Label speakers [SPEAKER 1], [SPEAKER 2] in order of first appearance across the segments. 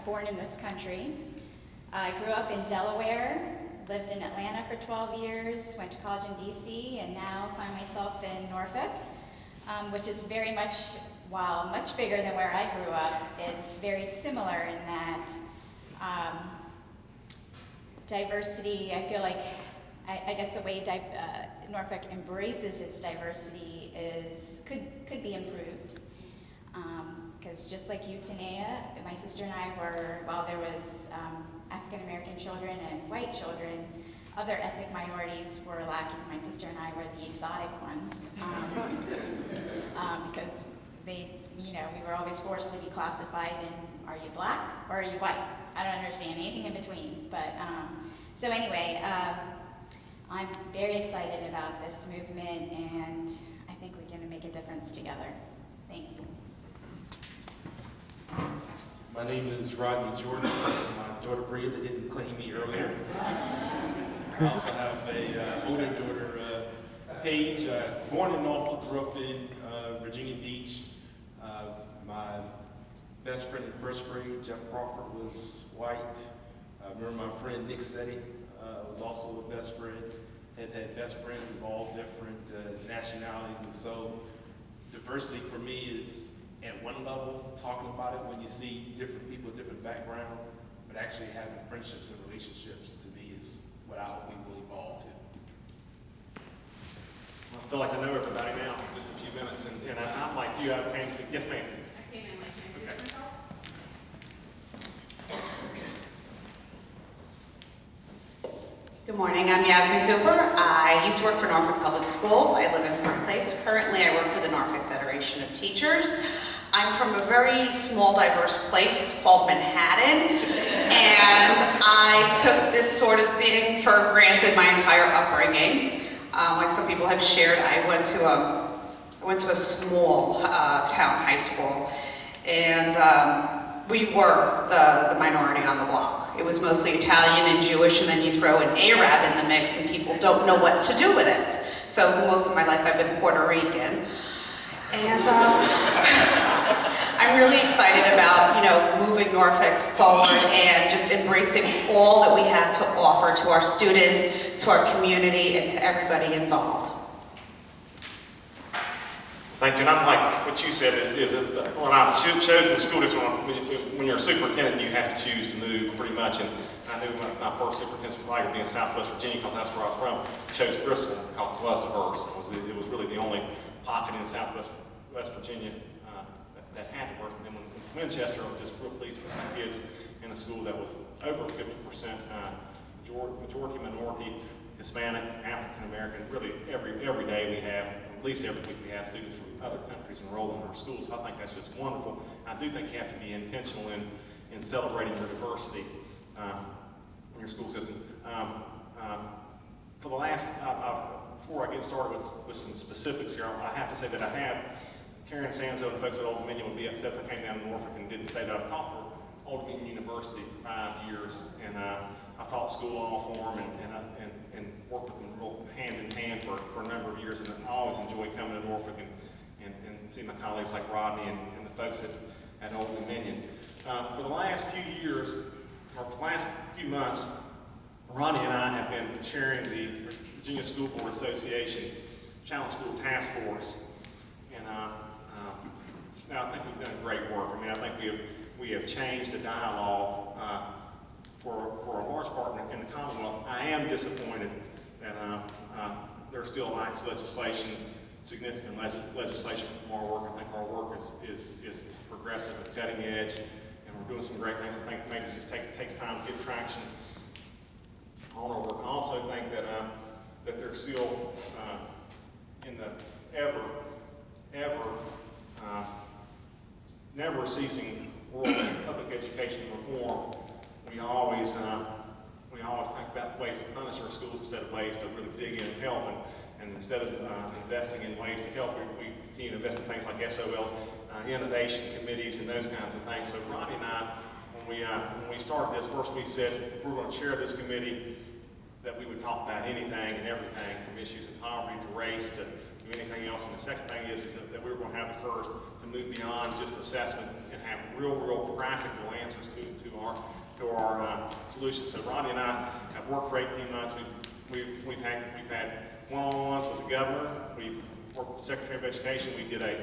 [SPEAKER 1] born in this country. I grew up in Delaware, lived in Atlanta for 12 years, went to college in DC, and now find myself in Norfolk, which is very much, while much bigger than where I grew up, it's very similar in that diversity. I feel like, I guess the way Norfolk embraces its diversity could be improved. Because just like you, Tanea, my sister and I were, while there was African-American children and white children, other ethnic minorities were lacking. My sister and I were the exotic ones. Because we were always forced to be classified in, are you black or are you white? I don't understand anything in between. But, so anyway, I'm very excited about this movement, and I think we're going to make a difference together. Thanks.
[SPEAKER 2] My name is Rodney Jordan. That's my daughter Bria that didn't claim me earlier. I also have a older daughter, Paige. Born in Norfolk, grew up in Virginia Beach. My best friend in first grade, Jeff Crawford, was white. I remember my friend Nick Setti was also a best friend. Have had best friends of all different nationalities, and so diversity for me is at one level, talking about it when you see different people, different backgrounds, but actually having friendships and relationships to me is what I hope we will evolve to.
[SPEAKER 3] I feel like I know everybody now in just a few minutes, and I'm like you, I came to, yes ma'am.
[SPEAKER 4] I came in like, can I introduce myself? Good morning, I'm Yasmin Cooper. I used to work for Norfolk Public Schools. I live in Park Place. Currently, I work for the Norfolk Federation of Teachers. I'm from a very small, diverse place called Manhattan, and I took this sort of thing for granted my entire upbringing. Like some people have shared, I went to a small town high school, and we were the minority on the block. It was mostly Italian and Jewish, and then you throw an Arab in the mix and people don't know what to do with it. So most of my life I've been Puerto Rican. And I'm really excited about, moving Norfolk forward and just embracing all that we have to offer to our students, to our community, and to everybody involved.
[SPEAKER 3] Thank you. And I'm like what you said is that when I chose in school district, when you're a superintendent, you have to choose to move pretty much. And I knew my first superintendent would be in Southwest Virginia because that's where I was from. I chose Bristol because it was diverse. It was really the only pocket in Southwest Virginia that had diversity. And then when Winchester, I was just real pleased with my kids in a school that was over 50% majority minority, Hispanic, African American. Really every day we have, at least every week we have students from other countries enroll in our schools. So I think that's just wonderful. I do think you have to be intentional in celebrating your diversity in your school system. For the last, before I get started with some specifics here, I have to say that I have Karen Sanzo and folks at Old Dominion would be upset if I came down to Norfolk and didn't say that I've taught for Old Dominion University for 5 years, and I've taught school law for them and worked with them real hand in hand for a number of years, and I always enjoy coming to Norfolk and seeing my colleagues like Rodney and the folks at Old Dominion. For the last few years, or for the last few months, Rodney and I have been chairing the Virginia School Board Association Challenge School Task Force, and now I think we've done great work. I mean, I think we have changed the dialogue for a large part in the Commonwealth. I am disappointed that there still lacks legislation, significant legislation from our work. I think our work is progressive and cutting edge, and we're doing some great things. I think maybe it just takes time to get traction on our work. I also think that there's still in the never ceasing world of public education reform, we always think about ways to punish our schools instead of ways to really dig in and help. And instead of investing in ways to help, we continue to invest in things like SOL innovation committees and those kinds of things. So Ronnie and I, when we started this, first we said we're going to chair this committee, that we would talk about anything and everything from issues of poverty to race to anything else. And the second thing is that we were going to have the courage to move beyond just assessment and have real practical answers to solutions. So Ronnie and I have worked for 18 months. We've had one-on-ones with the governor. We've worked with the Secretary of Education. We did a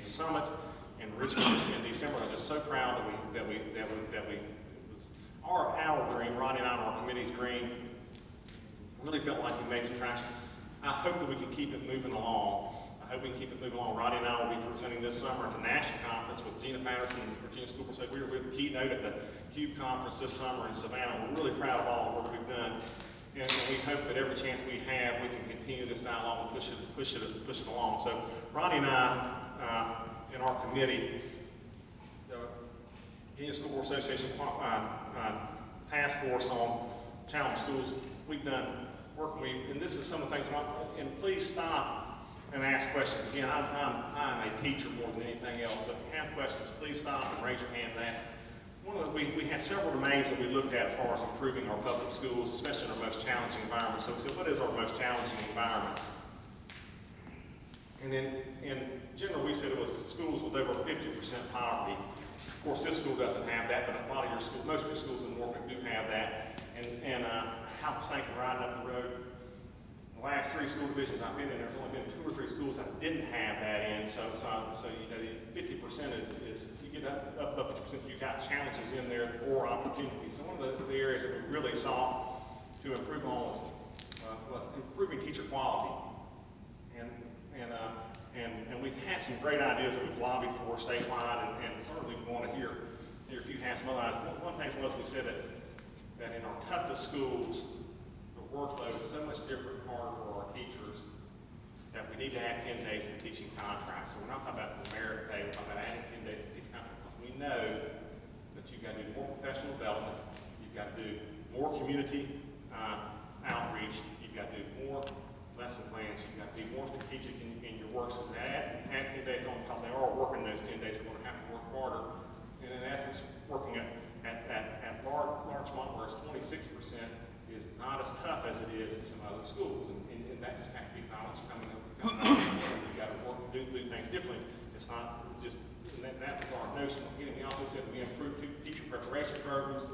[SPEAKER 3] summit in Richmond in December. I'm just so proud that we it was our dream, Ronnie and I on our committee's dream. Really felt like we made some traction. I hope that we can keep it moving along. Ronnie and I will be presenting this summer at the national conference with Gina Patterson and Virginia School Board. So we were the keynote at the CUBE conference this summer in Savannah. We're really proud of all the work we've done. And we hope that every chance we have, we can continue this dialogue and push it along. So Ronnie and I, in our committee, the Virginia School Board Association task force on challenge schools, we've done work, and this is some of the things, and please stop and ask questions. Again, I'm a teacher more than anything else, so if you have questions, please stop and raise your hand and ask. We had several domains that we looked at as far as improving our public schools, especially in our most challenging environments. So we said, what is our most challenging environments? And then in general, we said it was schools with over 50% poverty. Of course, this school doesn't have that, but a lot of your schools, most of your schools in Norfolk do have that. And how saying riding up the road, the last 3 school divisions I've been in, there's only been 2 or 3 schools that didn't have that in. So you know, 50% is you get up 50%, you got challenges in there or opportunities. So one of the areas that we really sought to improve on was improving teacher quality. And we've had some great ideas that we've lobbied for statewide, and certainly we want to hear if you have some other ideas. One thing was we said that in our toughest schools, the workload is so much different and harder for our teachers that we need to add 10 days of teaching contracts. So we're not talking about the merit pay, we're talking about adding 10 days of teaching contracts. Because we know that you've got to do more professional development, you've got to do more community outreach, you've got to do more lesson plans, you've got to be more strategic in your work. So add 10 days on, because they are working those 10 days, we're going to have to work harder. And in essence, working at Larchmont, where it's 26%, is not as tough as it is in some other schools. And that just has to be knowledge coming up. You've got to work and do things differently. It's not just, that was our notion. Again, we also said we improved teacher preparation programs,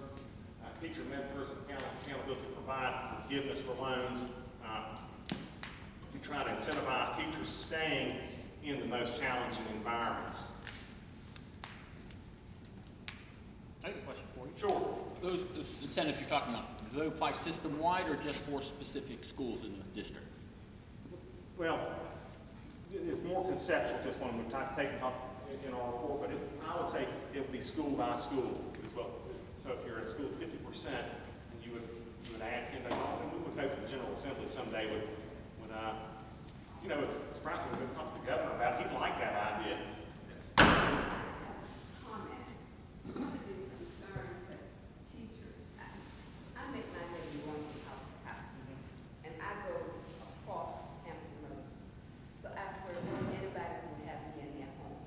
[SPEAKER 3] teacher mentors, accountability to provide forgiveness for loans. We try to incentivize teachers staying in the most challenging environments.
[SPEAKER 5] I have a question for you.
[SPEAKER 3] Sure.
[SPEAKER 5] Those incentives you're talking about, do they apply system-wide or just for specific schools in the district?
[SPEAKER 3] Well, it's more conceptual, just when we're taking up in our report, but I would say it would be school by school as well. So if you're at a school with 50%, and you would add 10 days on, then we would hope that the General Assembly someday would you know, it's surprising when we talk to the governor about it. He'd like that idea. Yes.
[SPEAKER 6] Comment. One of the concerns that teachers, I make my living going to house to house, and I go across Hampton Roads. So I serve anybody who would have me in their home.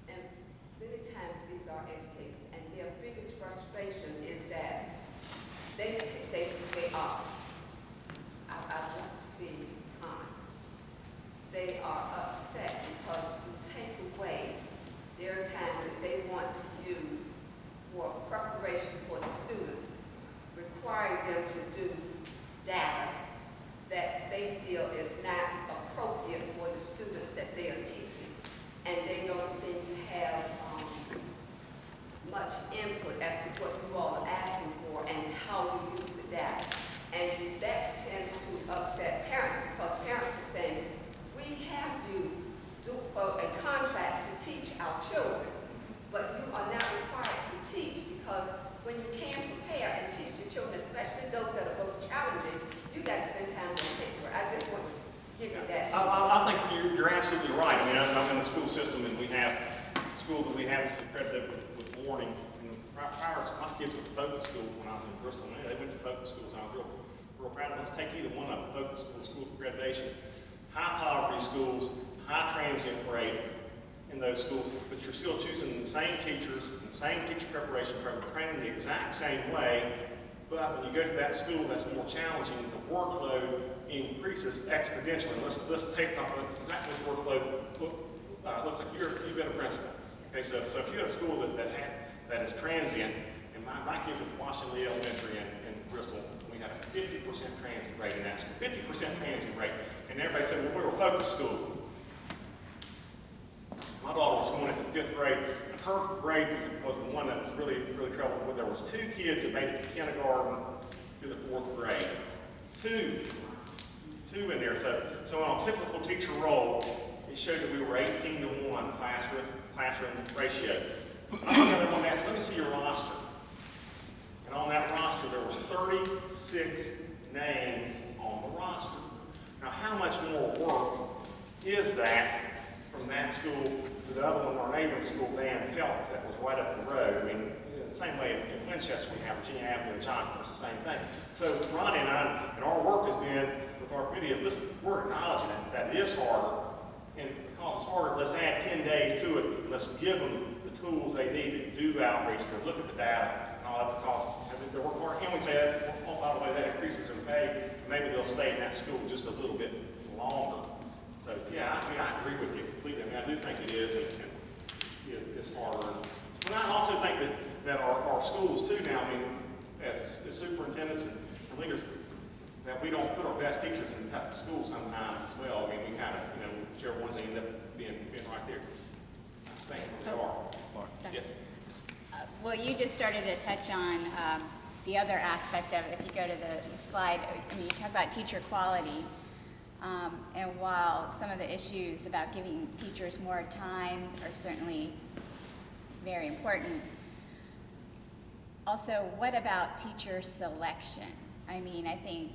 [SPEAKER 6] And many times these are educators, and their biggest frustration is that they are. I want to be kind. They are upset because you take away their time that they want to use for preparation for the students, require them to do data that they feel is not appropriate for the students that they are teaching. And they don't seem to have much input as to what you all are asking for and how you use the data. And that tends to upset parents, because parents are saying, we have you do for a contract to teach our children, but you are not required to teach, because when you can prepare and teach your children, especially those that are most challenging, you got to spend time on paper. I just want to give you that.
[SPEAKER 3] I think you're absolutely right. I mean, I'm in the school system, and we have school that we have is accredited with warning. And prior, my kids went to focus school when I was in Bristol. They went to focus schools, and I was real proud of. Let's take either one of them, focus schools accreditation. High poverty schools, high transient rate in those schools, but you're still choosing the same teachers, the same teacher preparation program, training the exact same way, but when you go to that school that's more challenging, the workload increases exponentially. Let's take off exactly the workload. Looks like you've been a principal. Okay, so if you have a school that is transient, And my kids at Washington Lee Elementary in Bristol, we had a 50% transient rate in that school, 50% transient rate. And everybody said, well, we were a focus school. My daughter was going into 5th grade, and her grade was the one that was really troubled with. There was 2 kids that made it to kindergarten through the 4th grade. Two in there. So on a typical teacher role, it showed that we were 18-to-1 classroom ratio. I told everyone, let me see your roster. And on that roster, there was 36 names on the roster. Now, how much more work is that from that school to the other one, our neighboring school, Van Pelt, that was right up the road? I mean, the same way in Winchester, we have Virginia Avenue and John, it's the same thing. So Ronnie and I, and our work has been with our committee is, listen, we're acknowledging that is harder, and because it's harder, let's add 10 days to it, and let's give them the tools they need to do outreach, to look at the data, and all that, because they're working hard. And we say that, oh, by the way, that increases their pay, maybe they'll stay in that school just a little bit longer. So, yeah, I mean, I agree with you completely. I mean, I do think it is, and it's harder. But I also think that our schools, too, now, I mean, as superintendents and leaders, that we don't put our best teachers in the schools sometimes as well. I mean, we kind of, whichever ones they end up being right there. I think they are. Yes.
[SPEAKER 1] Well, you just started to touch on the other aspect of it. If you go to the slide, I mean, you talk about teacher quality. And while some of the issues about giving teachers more time are certainly very important, also, what about teacher selection? I mean, I think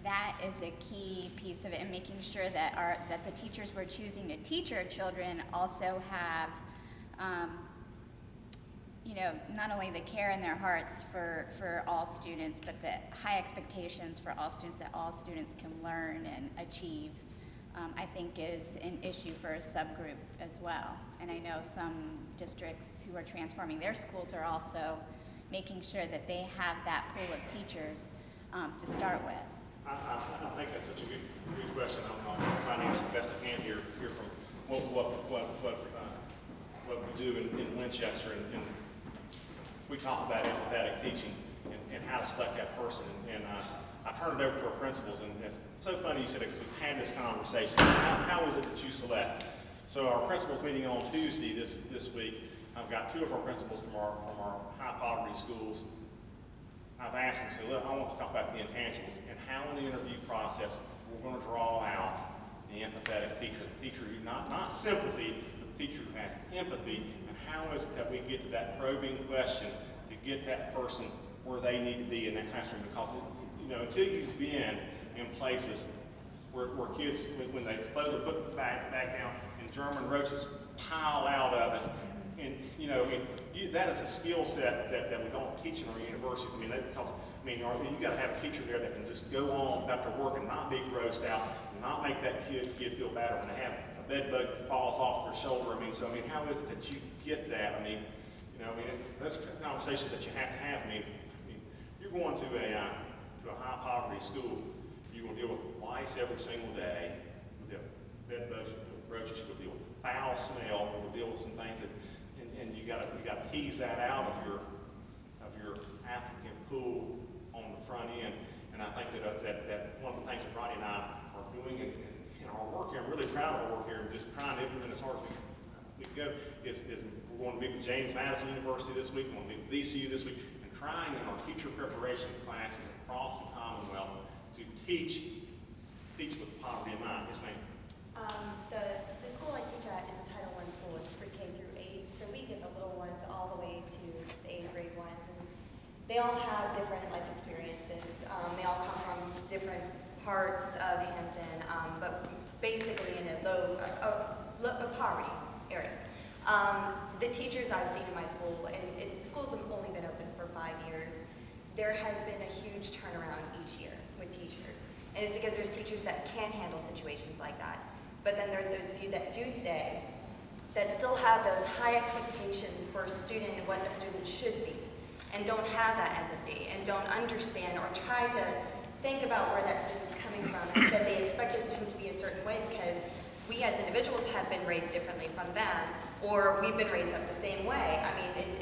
[SPEAKER 1] that is a key piece of it, and making sure that the teachers we're choosing to teach our children also have, not only the care in their hearts for all students, but the high expectations for all students, that all students can learn and achieve, I think is an issue for a subgroup as well. And I know some districts who are transforming their schools are also making sure that they have that pool of teachers to start with.
[SPEAKER 3] I think that's such a good question. I'm trying to answer the best I can hear from what we do in Winchester, and we talk about empathetic teaching and how to select that person. And I turn it over to our principals, and it's so funny you said it, because we've had this conversation. How is it that you select? So our principals meeting on Tuesday this week, I've got 2 of our principals from our high poverty schools. I've asked them, so look, I want to talk about the intangibles and how in the interview process we're going to draw out the empathetic teacher, the teacher who not sympathy, but the teacher who has empathy, and how is it that we get to that probing question to get that person where they need to be in that classroom? Because until you've been in places where kids, when they throw their book back down and German roaches pile out of it, and that is a skill set that we don't teach in our universities. I mean, you got to have a teacher there that can just go on after work and not be grossed out, and not make that kid feel bad when they have a bed bug that falls off their shoulder. How is it that you get that? Those are conversations that you have to have. You're going to a high poverty school. You're going to deal with lice every single day. You'll deal with bed bugs, you'll deal with roaches, you'll deal with foul smell, you'll deal with some things that. And you got to tease that out of your applicant pool on the front end. And I think that one of the things that Rodney and I are doing in our work here, I'm really proud of our work here, and just trying to implement as hard as we can go, is we're going to meet with James Madison University this week, we're going to meet with VCU this week, and trying in our teacher preparation classes across the Commonwealth to teach with poverty in mind. Yes, ma'am.
[SPEAKER 7] The school I teach at is a Title I school. It's pre-K through 8, so we get the little ones all the way to the 8th grade ones, and they all have different life experiences. They all come from different parts of Hampton, but basically in a low poverty area. The teachers I've seen in my school, and the schools have only been open for 5 years, there has been a huge turnaround each year with teachers. And it's because there's teachers that can handle situations like that. But then there's those few that do stay, that still have those high expectations for a student and what a student should be, and don't have that empathy, and don't understand or try to think about where that student's coming from, and that they expect a student to be a certain way because we as individuals have been raised differently from them, or we've been raised up the same way.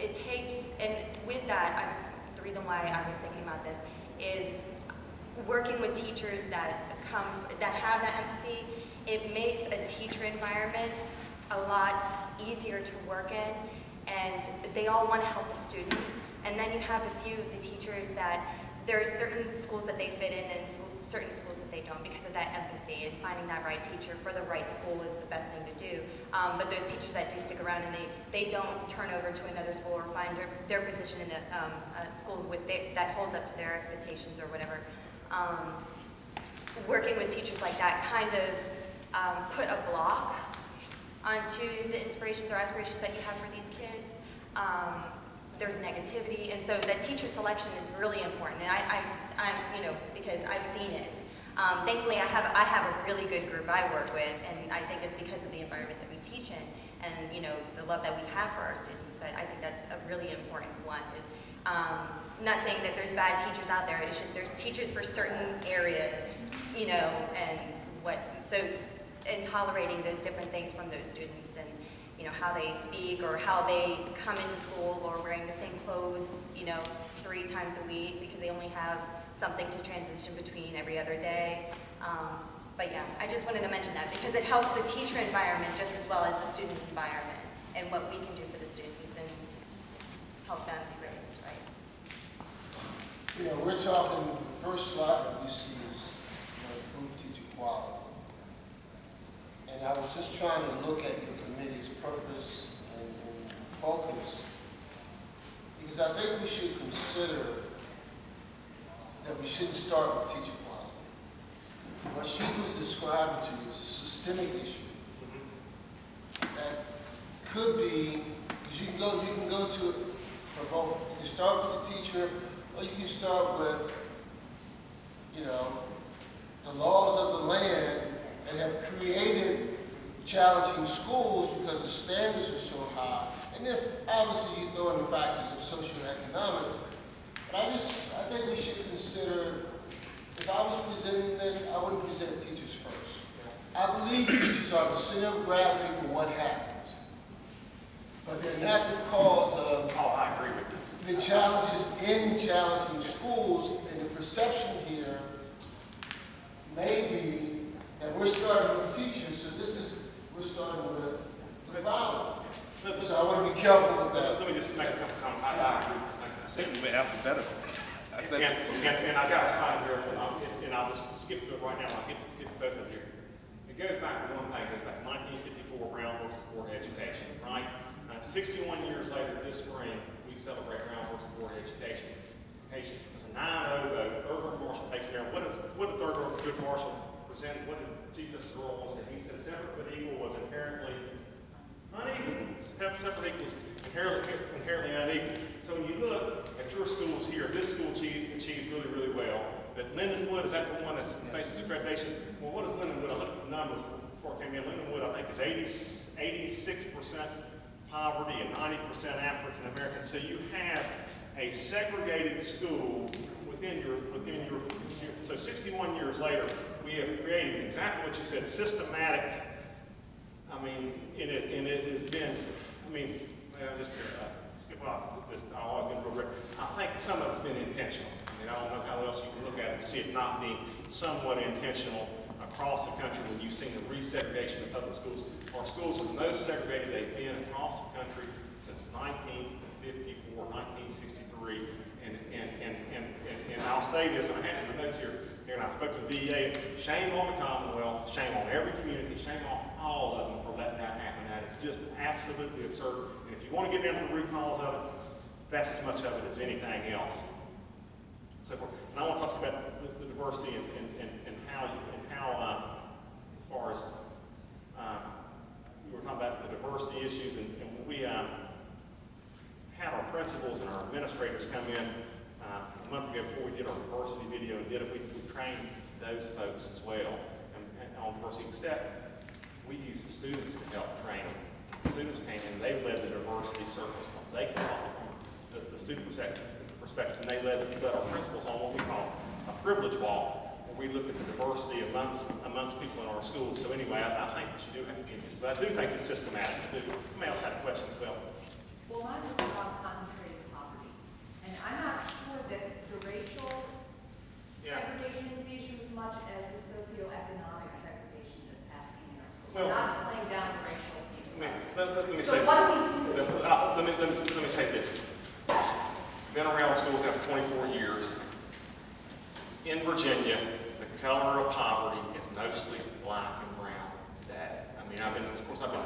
[SPEAKER 7] It takes, and with that, the reason why I was thinking about this is working with teachers that have that empathy. It makes a teacher environment a lot easier to work in, and they all want to help the student. And then you have the teachers that there are certain schools that they fit in and certain schools that they don't because of that empathy, and finding that right teacher for the right school is the best thing to do. But those teachers that do stick around and they don't turn over to another school or find their position in a school that holds up to their expectations or whatever. Working with teachers like that kind of put a block onto the inspirations or aspirations that you have for these kids. There's negativity, and so that teacher selection is really important. And I'm because I've seen it. Thankfully, I have a really good group I work with, and I think it's because of the environment that we teach in, and the love that we have for our students. But I think that's a really important one. Is not saying that there's bad teachers out there. It's just there's teachers for certain areas, and tolerating those different things from those students, and how they speak or how they come into school or wearing the same clothes, 3 times a week because they only have something to transition between every other day. But yeah, I just wanted to mention that because it helps the teacher environment just as well as the student environment and what we can do for the students and help them be raised right.
[SPEAKER 8] We're talking, the first slide that we see is improve teacher quality. And I was just trying to look at the committee's purpose and focus, because I think we should consider that we shouldn't start with teacher quality. What she was describing to you is a systemic issue that could be, because you can go to it for both. You can start with the teacher, or you can start with, the laws of the land that have created challenging schools because the standards are so high. And then obviously you throw in the factors of socioeconomics. But I think we should consider, if I was presenting this, I wouldn't present teachers first. I believe teachers are the center of gravity for what happens. But they're not the cause of
[SPEAKER 3] I agree with you.
[SPEAKER 8] the challenges in challenging schools, and the perception here may be that we're starting with teachers, so we're starting with the problem. So I want to be careful with that.
[SPEAKER 3] Let me just make a couple comments. I agree.
[SPEAKER 9] Simply alphabetical.
[SPEAKER 3] And I got a slide here, and I'll just skip to it right now. I'll get both of you. It goes back to one thing. It goes back to 1954, Brown Books for Education, right? 61 years later, this spring, we celebrate Brown Books for Education. It was a 9-0 vote. Thurgood Marshall takes it down. What did Thurgood Marshall present? What did Chief Justice Earl say? He said separate but equal was inherently unequal. Separate equals inherently unequal. So when you look at your schools here, this school achieved really, really well. But Lindenwood, is that the one that faces accreditation? Well, what is Lindenwood? I looked at the numbers before it came in. Lindenwood, I think, is 86% poverty and 90% African American. So you have a segregated school within your. So 61 years later, we have created exactly what you said, systematic. I mean, and it has been. I mean, just skip off. I'll get real quick. I think some of it's been intentional. I mean, I don't know how else you can look at it and see it not being somewhat intentional across the country when you've seen the resegregation of public schools. Our schools are the most segregated they've been across the country since 1954, 1963. And I'll say this, and I have my notes here, and I spoke to the VA. Shame on the Commonwealth, shame on every community, shame on all of them for letting that happen. That is just absolutely absurd. And if you want to get down to the root cause of it, that's as much of it as anything else. So forth. And I want to talk to you about the diversity and how as far as we were talking about the diversity issues, and we had our principals and our administrators come in a month ago before we did our diversity video and did it. We trained those folks as well and on diversity, except we used the students to help train them. The students came in, they led the diversity circles because they can talk from the student perspectives, and they led our principals on what we call a privilege walk, where we look at the diversity amongst people in our schools. So anyway, I think that you do have to change this, but I do think it's systematic. Somebody else had a question as well.
[SPEAKER 10] Well, mine was about concentrated poverty, and I'm not sure
[SPEAKER 3] let me say this. Been around schools now for 24 years. In Virginia, the color of poverty is mostly black and brown today. I mean, I've been in the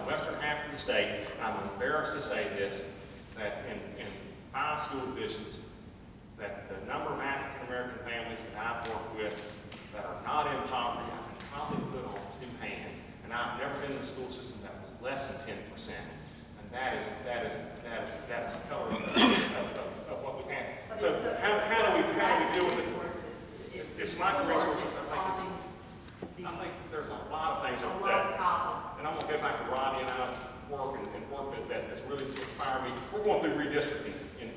[SPEAKER 3] western half of the state, and I'm embarrassed to say this, that in 5 school divisions, that the number of African American families that I've worked with that are not in poverty, I can probably put on 2 hands. And I've never been in a school system that was less than 10%. And that is the color of what we have.
[SPEAKER 6] But
[SPEAKER 3] So how do we deal with it? It's not the resources. I think there's a lot of things
[SPEAKER 6] a
[SPEAKER 3] on
[SPEAKER 6] lot of
[SPEAKER 3] that.
[SPEAKER 6] problems.
[SPEAKER 3] And I'm going to go back to Rodney and I work that has really inspired me. We're going through redistricting in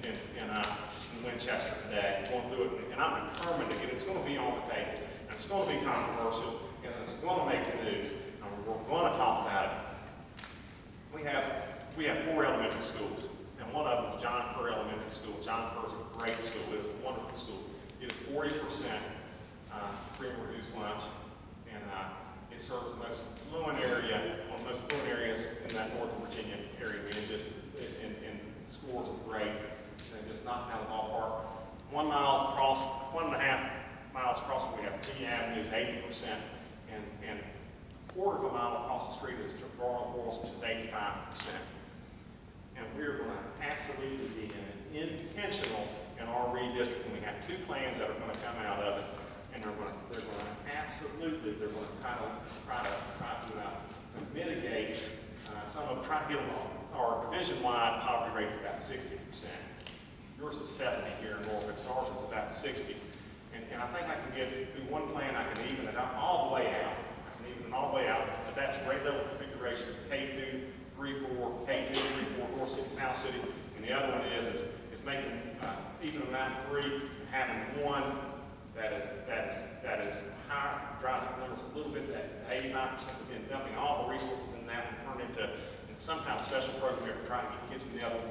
[SPEAKER 3] Winchester today. We're going through it, and I'm determined to get it. It's going to be on the table, and it's going to be controversial, and it's going to make the news, and we're going to talk about it. We have 4 elementary schools, and one of them is John Kerr Elementary School. John Kerr is a great school. It is a wonderful school. It is 40% free and reduced lunch, and it serves the most affluent area, one of the most affluent areas in that Northern Virginia area. I mean, it just, and the scores are great. They're just knocking out the ballpark. 1.5 miles across, we have P Avenue is 80%, and a quarter of a mile across the street is Royal Falls, which is 85%. And we're going to absolutely be intentional in our redistricting. We have 2 plans that are going to come out of it, and they're going to try to mitigate some of them, try to get them our division-wide poverty rate is about 60%. Yours is 70 here in Norfolk, so ours is about 60. And I think I can get through one plan, I can even it all the way out. I can even it all the way out, but that's grade level configuration, K2, 3-4, K2, 3-4, North City, South City. And the other one is making even a 9-3 and having one that is higher, drives up numbers a little bit, that 85%, again, dumping all the resources in that and turn into some kind of special program to try to get kids from the other one.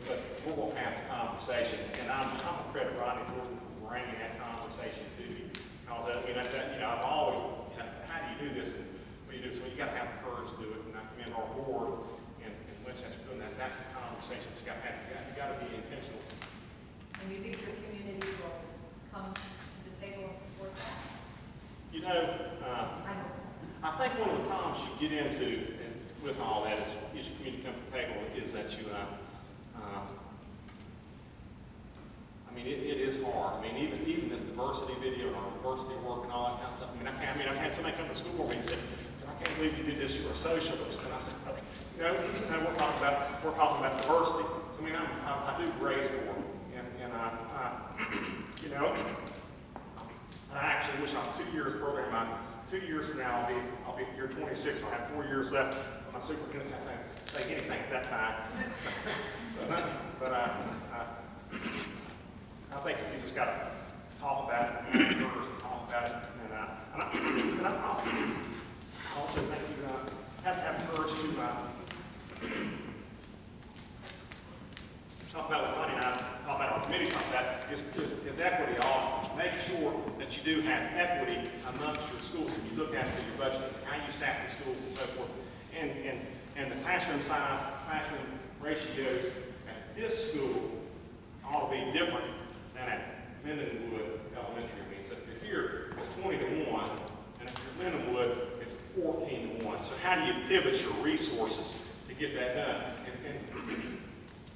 [SPEAKER 3] But we're going to have the conversation, and I'm going to credit Rodney Jordan for bringing that conversation to me. Because I've always, how do you do this? And what do you do? So you got to have the courage to do it. And I commend our board and Winchester doing that. That's the conversation you got to have. You got to be intentional.
[SPEAKER 10] And you think your community will come to the table and support that?
[SPEAKER 3] I
[SPEAKER 10] hope so.
[SPEAKER 3] I think one of the problems you get into with all that is your community come to the table is that you, it is hard. I mean, even this diversity video and our diversity work and all that kind of stuff. I've had somebody come to school board and say, I can't believe you did this. You're a socialist. And I said, we're talking about diversity. I do grades for them, and I actually wish I was 2 years program. 2 years from now, I'll be year 26. I'll have 4 years left. My superintendent says say anything at that time. but I think you just got to talk about it, talk about it, and I also think you have to have courage to talk about what Connie and I talk about, our committee talk about, is equity off. Make sure that you do have equity amongst your schools when you look at your budget, how you staff the schools and so forth. And the classroom size, classroom ratios at this school ought to be different than at Lindenwood Elementary. So if you're here, it's 20-1, and if you're Lindenwood, it's 14-1. So how do you pivot your resources to get that done? And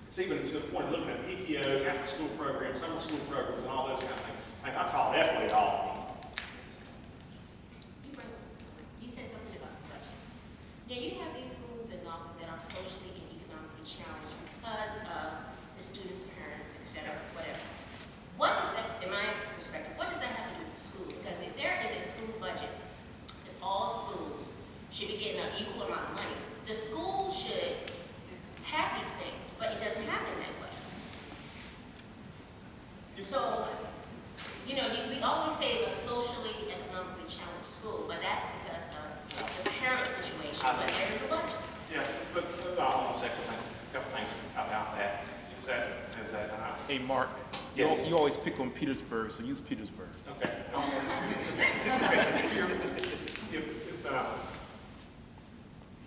[SPEAKER 3] it's even to the point of looking at PTOs, after-school programs, summer school programs, and all those kind of things. I call it equity all.
[SPEAKER 11] You said something about the budget. Yeah, you have these schools in Norfolk that are socially and economically challenged because of the students' parents, et cetera, whatever. What does that, in my perspective, what does that have to do with the school? Because if there is a school budget, if all schools should be getting an equal amount of money, the school should have these things, but it doesn't happen that way. So, we always say it's a socially, economically challenged school, but that's because of the parent situation, but there is a budget.
[SPEAKER 3] Yeah, but I want to say a couple things about that. Is that
[SPEAKER 9] Hey, Mark,
[SPEAKER 3] yes.
[SPEAKER 9] you always pick on Petersburg, so use Petersburg.
[SPEAKER 3] Okay.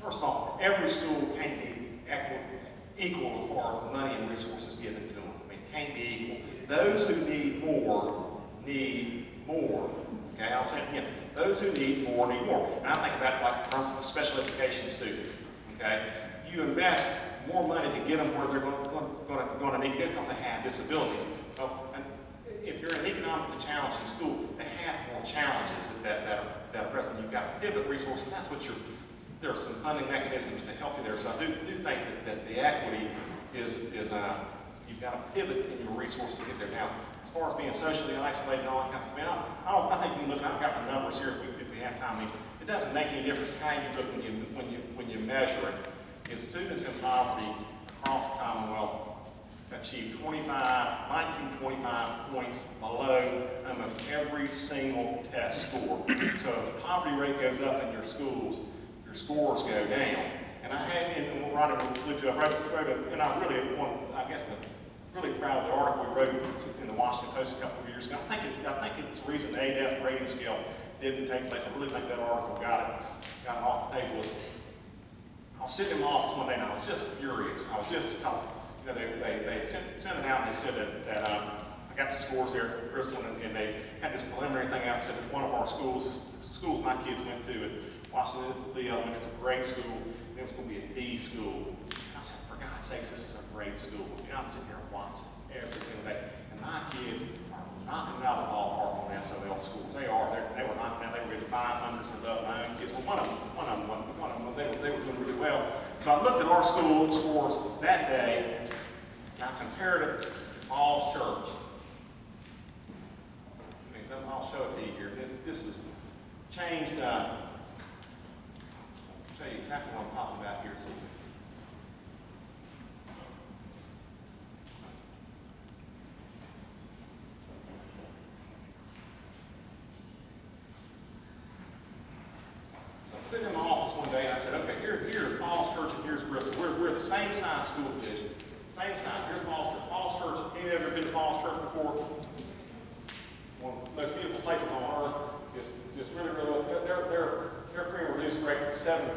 [SPEAKER 3] First of all, every school can't be equitable. equal as far as money and resources given to them. I mean, it can't be equal. Those who need more need more. Okay, I'll say it again. Those who need more need more. And I think about it like from a special education student. Okay, you invest more money to get them where they're going to need to go because they have disabilities. Well, if you're in an economically challenging school, they have more challenges that are present. You've got to pivot resources. That's what there are some funding mechanisms to help you there. So I do think that the equity is you've got to pivot in your resources to get there. Now, as far as being socially isolated and all that kind of stuff, I think you can look. I've got the numbers here if we have time. I mean, it doesn't make any difference how you look when you measure it. Is students in poverty across the Commonwealth achieve 25 points below almost every single test score. So as the poverty rate goes up in your schools, your scores go down. And I had, and Ronnie alluded to, and I guess really proud of the article we wrote in the Washington Post a couple of years ago. I think it's the reason the ADEF rating scale didn't take place. I really think that article got it off the table. I was sitting in my office one day and I was just furious. I was just because they sent it out and they said that I got the scores there at Bristol and they had this preliminary thing out that said that one of our schools, the schools my kids went to at Washington Lee Elementary, was a great school, and it was going to be a D school. And I said, for God's sakes, this is a great school. I'm sitting here watching every single day, and my kids are knocking it out of the ballpark on SOL schools. They were knocking out. They were getting 500s and above. My own kids, well, one of them, they were doing really well. So I looked at our school scores that day, and I compared it to Falls Church. I'll show it to you here. This has changed. I'll show you exactly what I'm talking about here. Sitting in my office one day and I said, okay, here's Falls Church and here's Bristol. We're the same size school division. Same size. Here's Falls Church. Falls Church, any of you ever been to Falls Church before? One of the most beautiful places on earth. Just really, really well. Their free and reduced rate was 70%.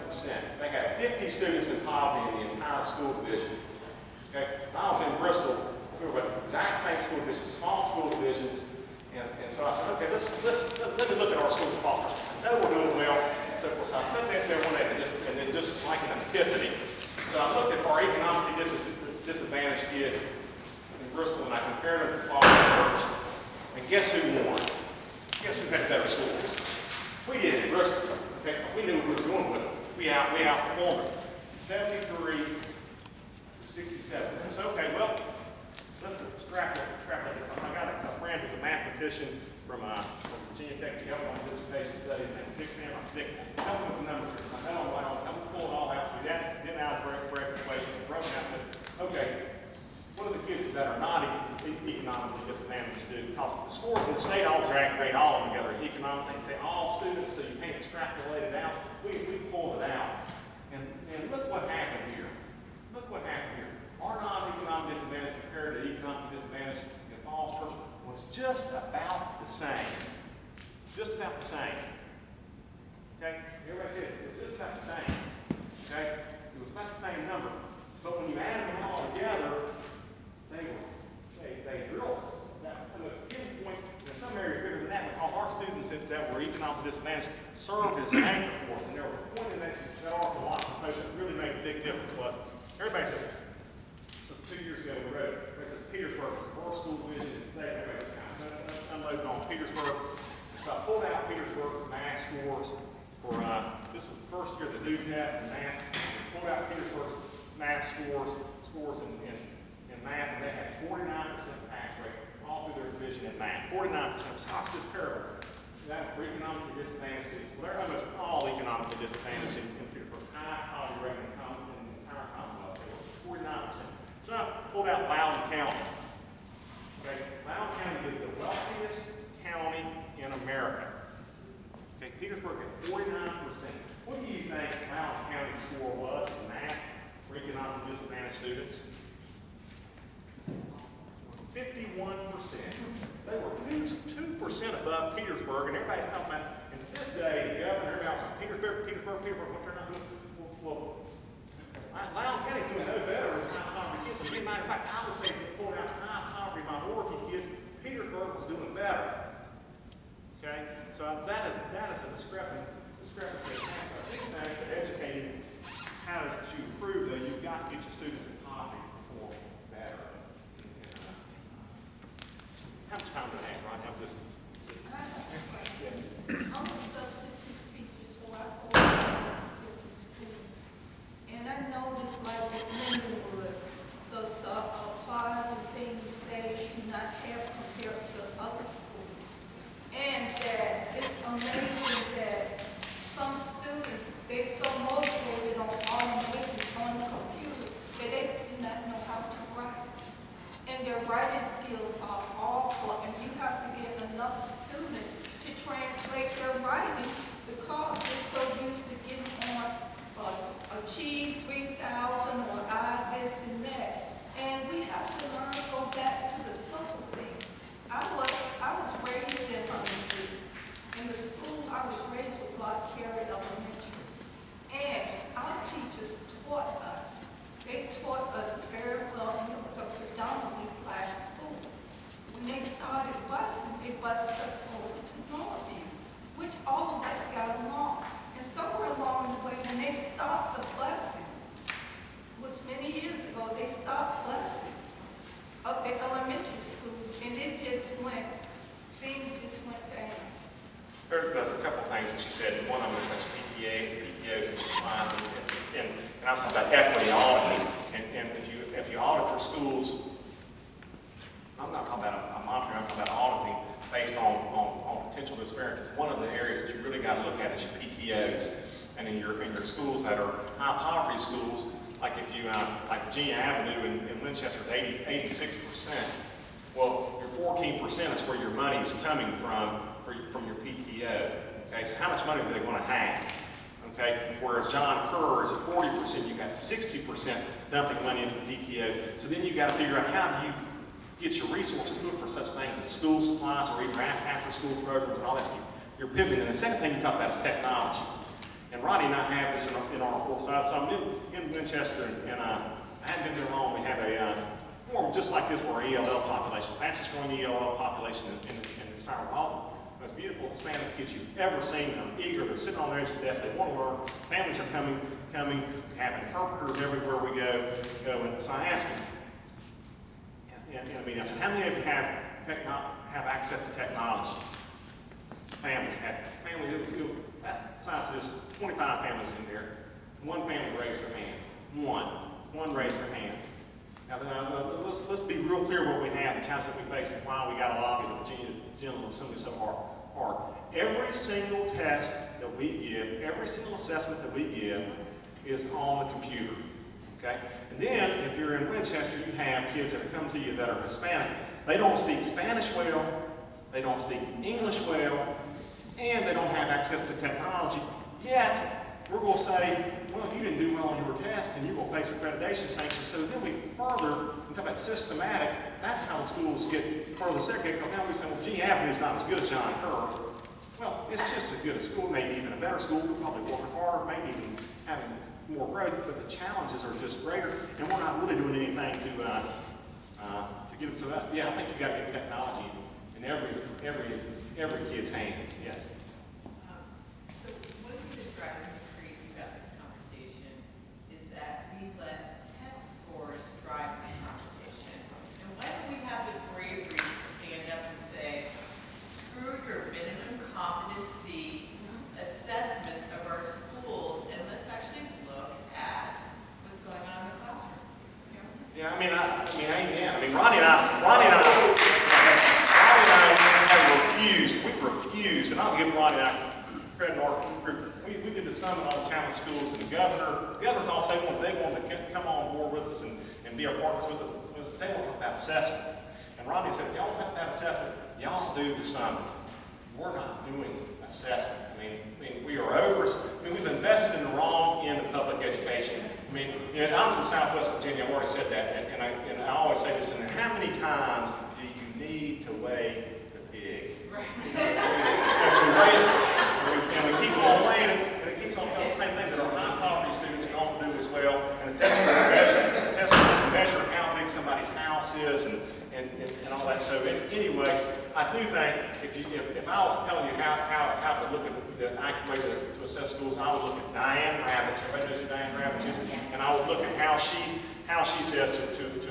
[SPEAKER 3] They had 50 students in poverty in the entire school division. Okay? When I was in Bristol, we were the exact same school division, small school divisions. And so I said, okay, let me look at our schools in Falls Church. I know we're doing well. So I sat there one day and it just like an epiphany. So I looked at our economically disadvantaged kids in Bristol and I compared them to Falls Church. And guess who won? Guess who had better scores? We did in Bristol. Okay, because we knew what we were doing with them. We outperformed them. 73 to 67. And so, okay, well, let's extrapolate this. I got a friend who's a mathematician from Virginia Tech, help on participation studies, and help with the numbers here. I'm pulling all out. So we did an algebraic equation, broke it out and said, okay, what are the kids that are not economically disadvantaged do? Because the scores in the state all grade all together economically. They say all students, so you can't extrapolate it out. We pulled it out. And look what happened here. Look what happened here. Our non-economic disadvantage compared to economic disadvantage in Falls Church was just about the same. Just about the same. Okay? Everybody said it was just about the same. Okay? It was about the same number. But when you added them all together, they drilled us. Almost 10 points, in some areas bigger than that, because our students that were economically disadvantaged served as an anchor for us. And there was a point in that article Washington Post that really made a big difference was, everybody says, this was 2 years ago we wrote, it says Petersburg was the first school division in the state. Everybody was kind of unloading on Petersburg. So I pulled out Petersburg's math scores for, this was the first year of the new test in math. I pulled out Petersburg's math scores in math, and they had 49% pass rate all through their division in math. 49%. So it's just terrible. That was for economically disadvantaged students. Well, they're almost all economically disadvantaged in Petersburg. Highest poverty rate in the entire Commonwealth. They were 49%. So I pulled out Loudoun County. Okay, Loudoun County is the wealthiest county in America. Okay, Petersburg had 49%. What do you think Loudoun County's score was in math for economically disadvantaged students? 51%. They were 2% above Petersburg, and everybody's talking about, and to this day, the governor, everybody says, Petersburg, what they're not doing. Well, Loudoun County's doing no better. opposites. As a matter of fact, I would say if you pulled out high poverty minority kids, Petersburg was doing better. Okay? So that is a discrepancy. So I think that educating how to improve, though, you've got to get your students in poverty to perform better. How much time do I have, Ron? Yes.
[SPEAKER 12] I'm a substitute teacher, so I go to different schools. And I noticed like at Lindenwood, the supplies and things they do not have compared to other schools. And that it's amazing that some students, they're so motivated on automating on the computer that they do not know how to write. And their writing skills are awful, and you have to get another student to translate their writing because they're so used to getting on achieve 3,000 or I this and that. And we have to learn to go back to the simple things. I was raised in Huntington. In the school I was raised was like Carey Elementary. And our teachers taught us. They taught us very well, and it was a predominantly black school. When they started busing, they bused us over to Northview, which all of us got along. And somewhere along the way, when they stopped the busing, which many years ago, they stopped busing up at elementary schools, and it just went, things just went down.
[SPEAKER 3] There's a couple of things that she said. One of them was PTOs and supplies, and also about equity auditing. And if you audit your schools, I'm not talking about a monitoring, I'm talking about auditing based on potential disparities. One of the areas that you really got to look at is your PTOs. And in your schools that are high poverty schools, like if you, like Virginia Avenue in Winchester is 86%. Well, your 14% is where your money is coming from your PTO. Okay, so how much money are they going to have? Okay, whereas John Kerr is at 40%, you've got 60% dumping money into the PTO. So then you've got to figure out how do you get your resources to it for such things as school supplies or even after school programs and all that. You're pivoting. And the second thing you talk about is technology. And Ronnie and I have this in our course. So I'm in Winchester, and I haven't been there long. We have a forum just like this for our ELL population, fastest growing ELL population in the entire world. Most beautiful Hispanic kids you've ever seen. They're eager. They're sitting on their edge of the desk. They want to learn. Families are coming. We have interpreters everywhere we go. And so I asked them, I said, how many of you have access to technology? Families have. It was that size of this, 25 families in there. One family raised their hand. One raised their hand. Now let's be real clear what we have, the challenges that we face, and why we got to lobby the Virginia General Assembly so hard. Every single test that we give, every single assessment that we give is on the computer. Okay? And then, if you're in Winchester, you have kids that come to you that are Hispanic. They don't speak Spanish well, they don't speak English well, and they don't have access to technology. Yet, we're going to say, well, you didn't do well on your test, and you're going to face accreditation sanctions. So then we further, we talk about systematic, that's how the schools get further segregated, because now we say, well, G Avenue's not as good as John Kerr. Well, it's just as good a school, maybe even a better school, we're probably working harder, maybe even having more growth, but the challenges are just greater, and we're not really doing anything to get it. So that, yeah, I think you got to get technology in every kid's hands. Yes.
[SPEAKER 10] So one of the drives me crazy about this conversation is that we let test scores drive this conversation. And why don't we have the bravery to stand up and say, screw your minimum competency assessments of our schools, and let's actually look at what's going on in the classroom.
[SPEAKER 3] Yeah, I mean, Ronnie and I refused. We refused, and I'll give Ronnie and I credit in our group. We did the summit on challenge schools, and the governor's also they wanted to come on board with us and be our partners with us. They want to talk about assessment. And Ronnie said, if y'all talk about assessment, y'all do the summit. We're not doing assessment. We are over. We've invested in the wrong end of public education. I'm from Southwest Virginia. I've already said that, and I always say this. And how many times do you need to weigh the pig? Right. And we keep on weighing it, and it keeps on telling the same thing that our high poverty students don't do as well. And the test scores measure how that. So anyway, I do think if I was telling you how to look at the accurate way to assess schools, I would look at Diane Ravitch. Everybody knows who Diane Ravitch is, and I would look at how she says to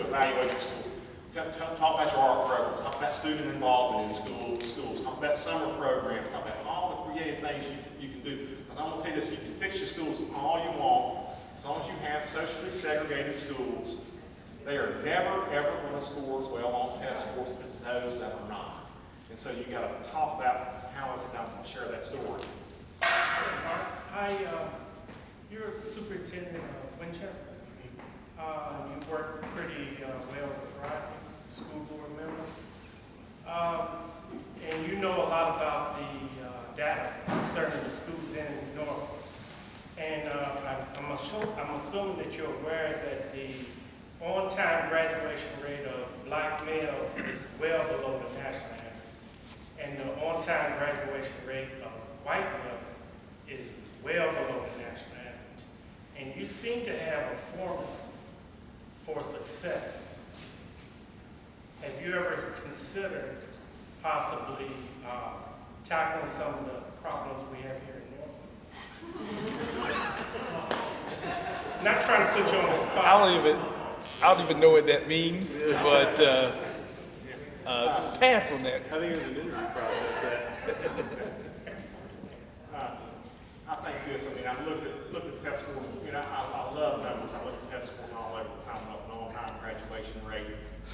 [SPEAKER 3] evaluate your schools. Talk about your art programs. Talk about student involvement in schools. Talk about summer programs. Talk about all the creative things you can do. Because I'm going to tell you this: you can fix your schools all you want, as long as you have socially segregated schools. They are never, ever going to score as well on test scores as those that are not. And so you got to talk about how is it done and share that story.
[SPEAKER 13] You're a superintendent of Winchester. You work pretty well with Friday, school board members. And you know a lot about the data concerning the schools in Norfolk. And I'm assuming that you're aware that the on-time graduation rate of black males is well below the national average. And the on-time graduation rate of white males is well below the national average. And you seem to have a formula for success. Have you ever considered possibly tackling some of the problems we have here in Norfolk? Not trying to put you on the spot.
[SPEAKER 9] I don't even know what that means, but pass on that.
[SPEAKER 3] I think it was an interview process. I think this. I mean, I've looked at test scores. You know, I love numbers. I look at test scores all over the time. An on-time graduation rate.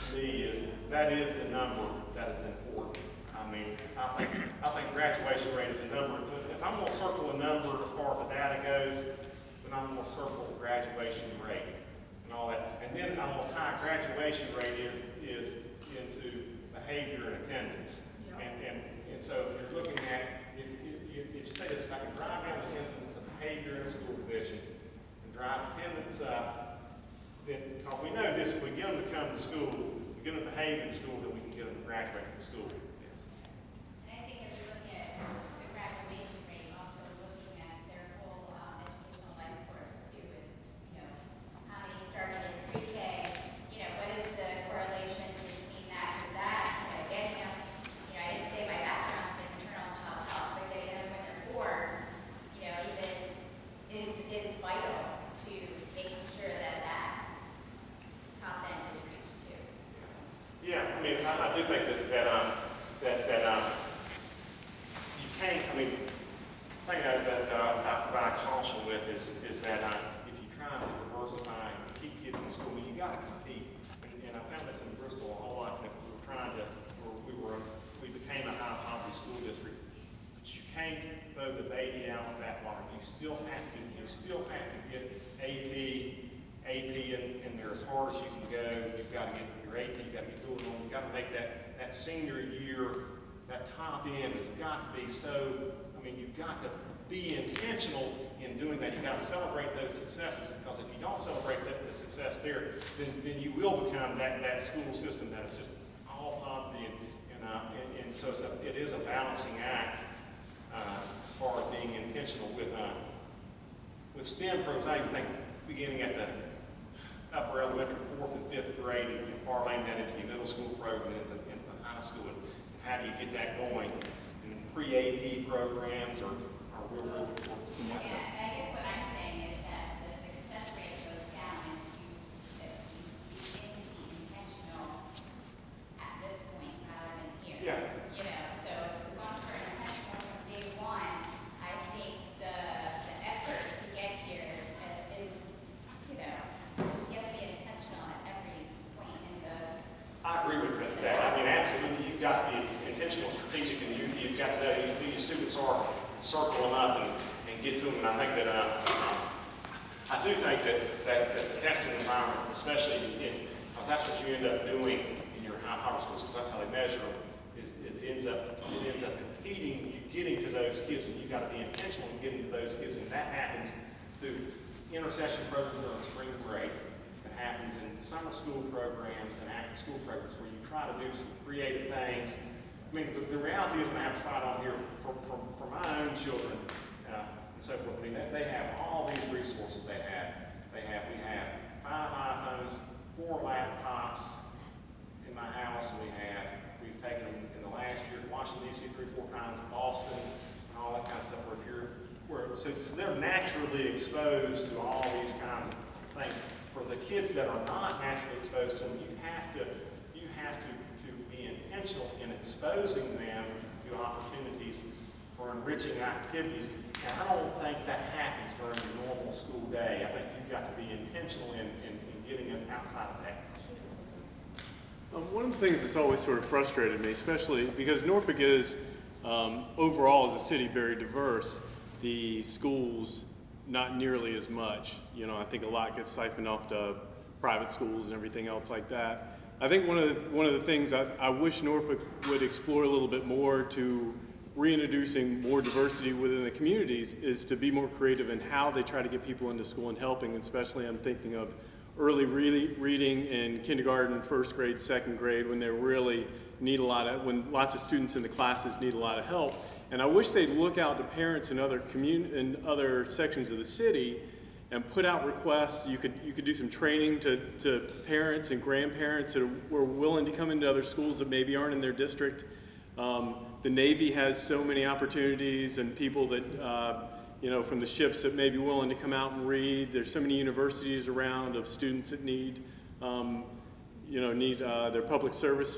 [SPEAKER 3] To me, that is the number that is important. I mean, I think graduation rate is a number. If I'm going to circle a number as far as the data goes, then I'm going to circle the graduation rate and all that. And then I'm going to tie graduation rate is into behavior and attendance. Yep. And so if you're looking at, if you say this, if I can drive down the incidence of behavior in a school division and drive attendance up, then, because we know this, if we get them to come to school, if we get them to behave in school, then we can get them to graduate from school. Yes.
[SPEAKER 1] And I think as we look at the graduation rate, also looking at their whole educational life course too, and how many started in pre-K, what is the correlation between that and that, getting them, I didn't say my background's in maternal and child health, but getting them when they're born, even is vital to making sure that top end is reached too.
[SPEAKER 3] Yeah, I mean, I do think that you can't. I mean, the thing that I provide caution with is that if you try to diversify and keep kids in school, you got to compete. And I found this in Bristol a whole lot. That we became a high poverty school district. But you can't throw the baby out with that water. You still have to get AP in there as hard as you can go. You've got to get your AP, you've got to be doing on. You've got to make that senior year, that top end has got to be so, you've got to be intentional in doing that. You've got to celebrate those successes, because if you don't celebrate the success there, then you will become that school system that is just all poverty. And so it is a balancing act as far as being intentional with STEM programs. I even think beginning at the upper elementary, 4th and 5th grade, and parlaying that into your middle school program and into high school, and how do you get that going? And pre-AP programs are real important.
[SPEAKER 1] Yeah, and I guess what I'm saying is that the success rate goes down if you begin to be intentional at this point rather than here.
[SPEAKER 3] Yeah.
[SPEAKER 1] So as long as we're intentional from day one, I think the effort to get here is, you have to be intentional at every point in the.
[SPEAKER 3] I agree with that. I mean, absolutely, you've got to be intentional, strategic, and you've got to know who your students are, circle them up and get to them. And I think that I do think that the testing environment, especially because that's what you end up doing in your high power schools, because that's how they measure them, it ends up competing, getting to those kids, and you've got to be intentional in getting to those kids, and that happens through intercession programs during spring break. It happens in summer school programs and after school programs where you try to do some creative things. I mean, the reality is, and I have a slide on here for my own children and so forth. I mean, they have all these resources. We have 5 iPhones, 4 laptops in my house, and we have so they're naturally exposed to all these kinds of things. For the kids that are not naturally exposed to them, you have to be intentional in exposing them to opportunities for enriching activities. And I don't think that happens during the normal school day. I think you've got to be intentional in getting them outside of that.
[SPEAKER 14] One of the things that's always sort of frustrated me, especially because Norfolk is, overall as a city, very diverse, the schools not nearly as much. You know, I think a lot gets siphoned off to private schools and everything else like that. I think one of the things I wish Norfolk would explore a little bit more to reintroducing more diversity within the communities is to be more creative in how they try to get people into school and helping, especially I'm thinking of early reading in kindergarten, first grade, second grade, when they really need when lots of students in the classes need a lot of help. And I wish they'd look out to parents in other sections of the city and put out requests. You could do some training to parents and grandparents that were willing to come into other schools that maybe aren't in their district. The Navy has so many opportunities and people that, from the ships that may be willing to come out and read. There's so many universities around of students that need their public service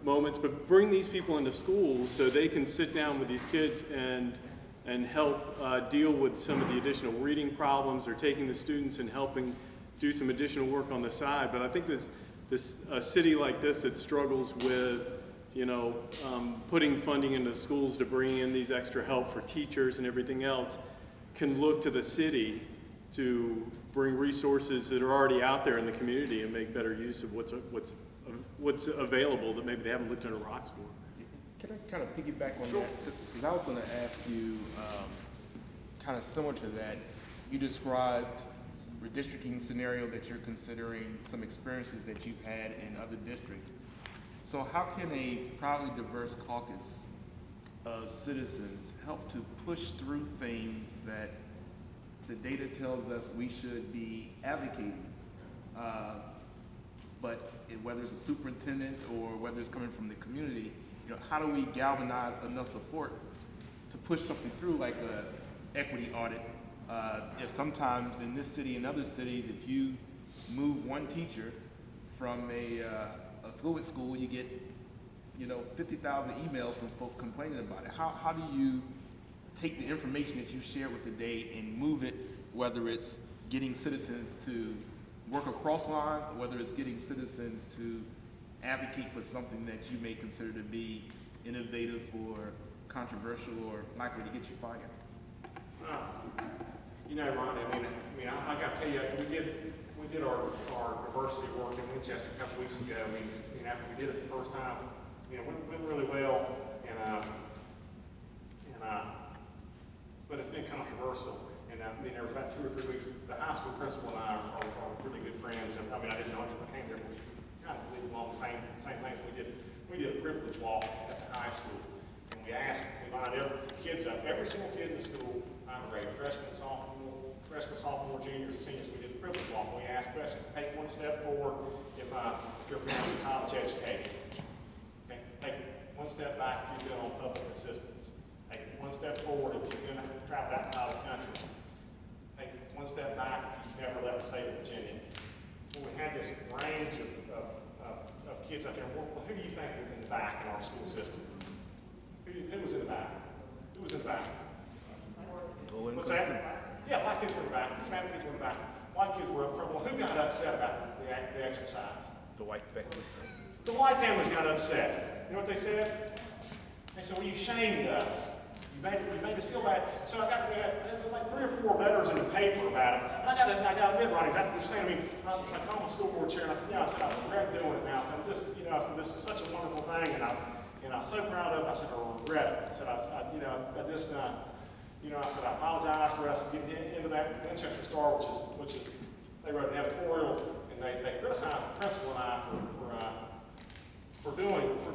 [SPEAKER 14] moments. But bring these people into schools so they can sit down with these kids and help deal with some of the additional reading problems, or taking the students and helping do some additional work on the side. But I think a city like this that struggles with putting funding into schools to bring in these extra help for teachers and everything else can look to the city to bring resources that are already out there in the community and make better use of what's available that maybe they haven't looked under rocks for.
[SPEAKER 9] Can I kind of piggyback on that? Because I was going to ask you, kind of similar to that, you described redistricting scenario that you're considering, some experiences that you've had in other districts. So how can a proudly diverse caucus of citizens help to push through things that the data tells us we should be advocating? But whether it's a superintendent or whether it's coming from the community, how do we galvanize enough support to push something through, like an equity audit? If sometimes in this city and other cities, if you move one teacher from a fluent school, you get 50,000 emails from folks complaining about it. How do you take the information that you share with today and move it, whether it's getting citizens to work across lines, or whether it's getting citizens to advocate for something that you may consider to be innovative or controversial or likely to get you fired?
[SPEAKER 3] Ron, I got to tell you, we did our diversity work in Winchester a couple weeks ago. After we did it the first time, went really well, but it's been controversial. And there was about 2 or 3 weeks. The high school principal and I are really good friends. And I didn't know it until I came there, but we kind of believe along the same things. We did a privilege walk at the high school, and we lined every single kid in the school, either grade, freshman, sophomore, juniors, and seniors. We did a privilege walk. And we asked questions. Take one step forward if you're going to be college educated. Okay? Take one step back if you've been on public assistance. Take one step forward if you're going to travel outside the country. Take one step back if you've never left the state of Virginia. Well, we had this range of kids out there. Well, who do you think was in the back in our school system? Who was in the back? Who was in the back? What's that? Yeah, black kids were in the back. Hispanic kids were in the back. White kids were up front. Well, who got upset about the exercise?
[SPEAKER 9] The white families.
[SPEAKER 3] The white families got upset. You know what they said? They said, well, you shamed us. You made us feel bad. So there's like 3 or 4 letters in the paper about it. And I got to admit, Ronnie, exactly what you're saying. I called my school board chair and I said, I regret doing it now. I said, this is such a wonderful thing, and I'm so proud of it. I said, I regret it. I said, I said, I apologize for us getting into that Winchester Star, which is they wrote an editorial, and they criticized the principal and I for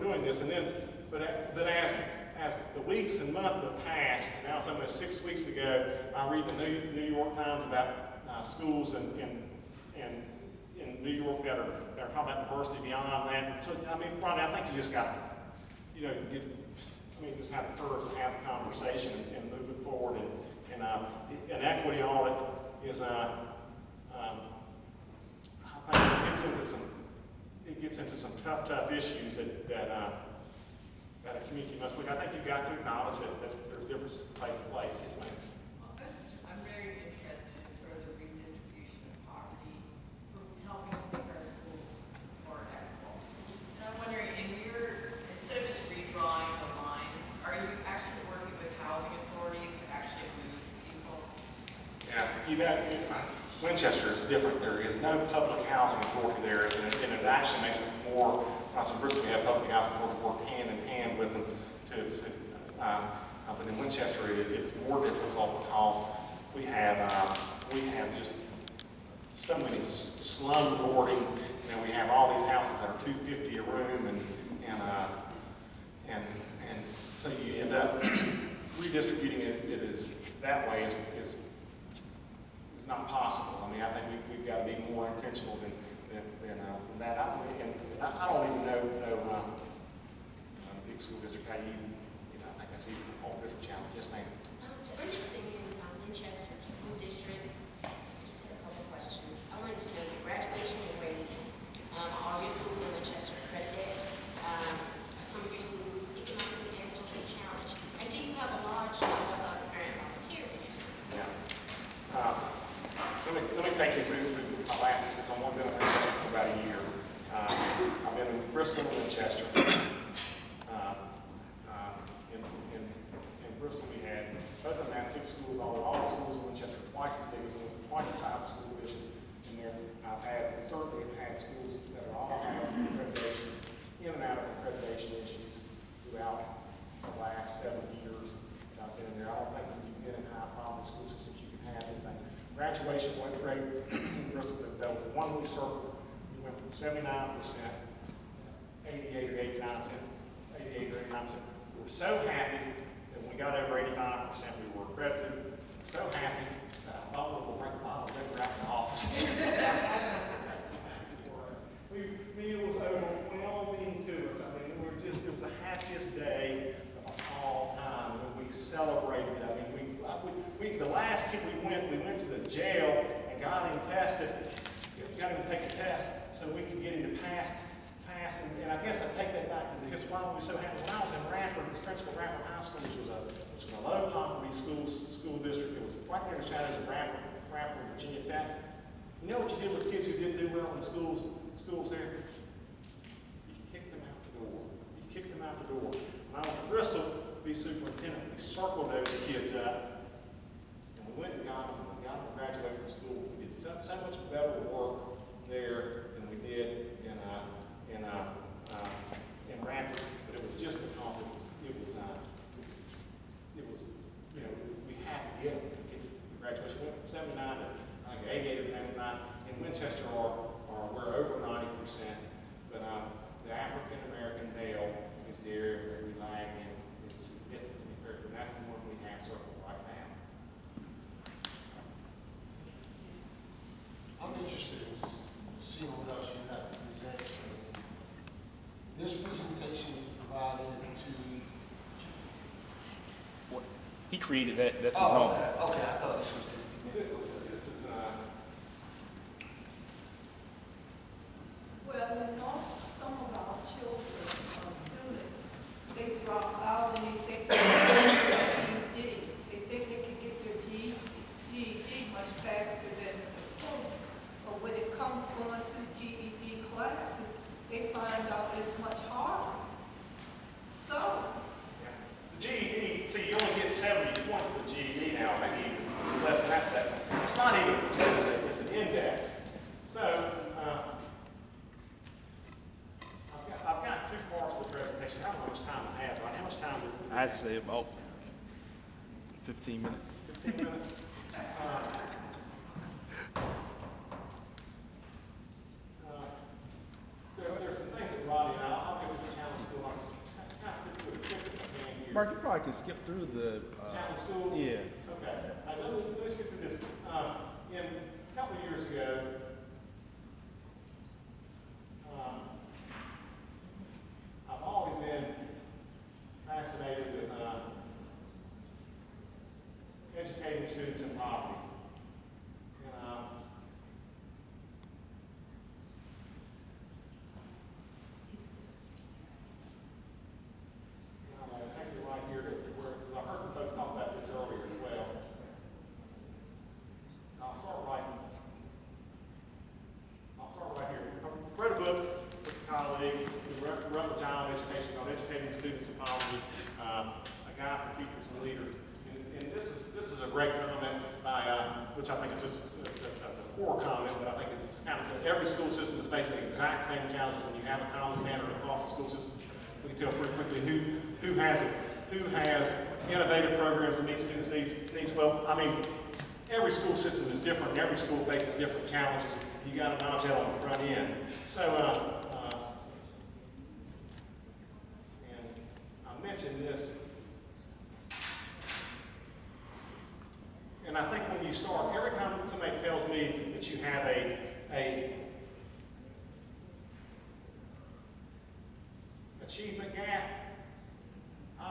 [SPEAKER 3] doing this. And then, but as the weeks and months have passed, now it's almost 6 weeks ago, I read the New York Times about schools in New York that are talking about diversity beyond that. And so, Ronnie, I think you just got to, just have the courage to have the conversation and move it forward And an equity audit is, I think it gets into some tough issues that a community must look. I think you've got to acknowledge that there's difference from place to place. Yes, ma'am.
[SPEAKER 10] Well, I'm very interested in sort of the redistribution of poverty, for helping to make our schools more equitable. And I'm wondering, instead of just redrawing the lines, are you actually working with housing authorities to actually move people?
[SPEAKER 3] Yeah, Winchester is different. There is no public housing authority there, and it actually makes it more. In Bristol, we have public housing authority work hand in hand with them. But in Winchester, it's more difficult because we have just so many slum boarding. You know, we have all these houses that are $250 a room, and so you end up redistributing it is that way is not possible. I mean, I think we've got to be more intentional than that. I don't even know big school district how I think I see all different challenges. Yes, ma'am.
[SPEAKER 11] To understand Winchester School District, I just had a couple questions. I wanted to know your graduation rate. Are your schools in Winchester accredited? Some of your schools economically and socially challenged? And do you have a large number of parent volunteers in your school?
[SPEAKER 3] Yeah. Let me take you through my last experience. I've only been in Winchester for about a year. I've been in Bristol and Winchester. In Bristol, we had, both of them had 6 schools, all the schools in Winchester were twice as big as ours, twice the size of the school division in there. I've certainly had schools that are all out of accreditation, in and out of accreditation issues throughout the last 7 years that I've been in there. I don't think that you can get in high quality school systems you can have anything. Graduation rate in Bristol, that was the one we circled. We went from 79%, 88 or 89 cents, 88 or 89%. We were so happy that when we got over 85%, we were accredited. So happy that I thought we would bring a bottle of liquor out in the offices. It was overwhelming to us. I mean, it was the happiest day of all time when we celebrated. I mean, the last kid we went to the jail and got him tested, got him to take a test so we could get him to pass. And I guess I take that back to the history. Why were we so happy? When I was in Radford, this principal of Radford High School, which was a low poverty school district. It was right there in the shadows of Radford, Virginia Tech. You know what you did with kids who didn't do well in schools there? You kicked them out the door. When I went to Bristol to be superintendent, we circled those kids up, and we went and got them to graduate from school. We did so much better work there than we did in Radford, but it was just because it was we had to get them. Graduation went from 79 to I think 88 or 99. In Winchester, we're over 90%, but the African American male is the area where we lag and it's significantly greater, and that's the one we have circled right now.
[SPEAKER 8] I'm interested in seeing what else you have to present. This presentation is provided to.
[SPEAKER 9] He created that. That's his
[SPEAKER 8] own.
[SPEAKER 9] own.
[SPEAKER 8] Okay. I thought this was.
[SPEAKER 3] This is
[SPEAKER 12] Well, we know some of our children, students, they drop out and they think they can get GED. They think they can get their GED much faster than the diploma. But when it comes going to the GED classes, they find out it's much harder. So,
[SPEAKER 3] the GED, see, you only get 70 points for the GED now, I think even less than that. It's not even a percentage, it's an index. So, I've got 2 parts of the presentation. I don't know how much time I have, right? How much time do we have?
[SPEAKER 9] I'd say about 15 minutes.
[SPEAKER 3] 15 minutes. There's some things that Rodney and I'll give you the challenge school. I'm kind of quick if I can here.
[SPEAKER 9] Mark, you probably can skip through the.
[SPEAKER 3] Challenge school?
[SPEAKER 9] Yeah.
[SPEAKER 3] Okay. Let me skip through this. A couple of years ago, I've always been fascinated with educating educating students in poverty. I heard some folks talk about this earlier as well. I'll start right here. I read a book with a colleague who wrote a child education called Educating Students in Poverty, a guide for teachers and leaders. And this is a great comment by, which I think is just as a poor comment, but I think it's kind of said every school system is facing the exact same challenges when you have a common standard across the school system. We can tell pretty quickly who has it. Who has innovative programs that meet students' needs? Well, I mean, every school system is different, and every school faces different challenges. You got to acknowledge that on the front end. So, and I mentioned this, and I think when you start, every time somebody tells me that you have a achievement gap, I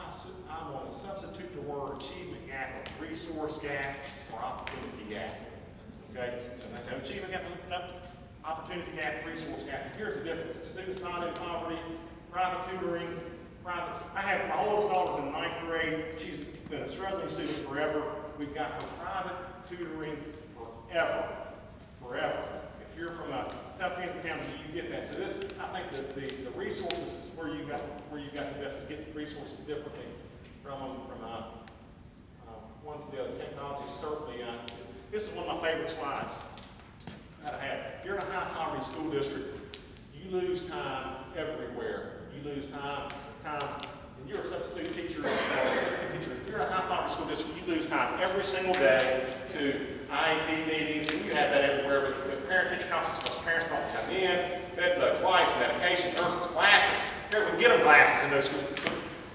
[SPEAKER 3] want to substitute the word achievement gap with resource gap or opportunity gap. Okay? So I say achievement gap, opportunity gap, resource gap. Here's the difference. Students not in poverty, private tutoring, private. I have my oldest daughter's in 9th grade. She's been a struggling student forever. We've got her private tutoring forever. Forever. If you're from a tough income family, you get that. So this, I think that the resources is where you got to invest to get the resources differently from one to the other. Technology certainly. This is one of my favorite slides that I have. If you're in a high poverty school district, you lose time everywhere. You lose time, and you're a substitute teacher. If you're in a high poverty school district, you lose time every single day to IEP meetings, and you have that everywhere. But parent-teacher conferences, because parents don't come in, bed bugs, lights, medication, nurses, glasses. Here, we get them glasses in those schools.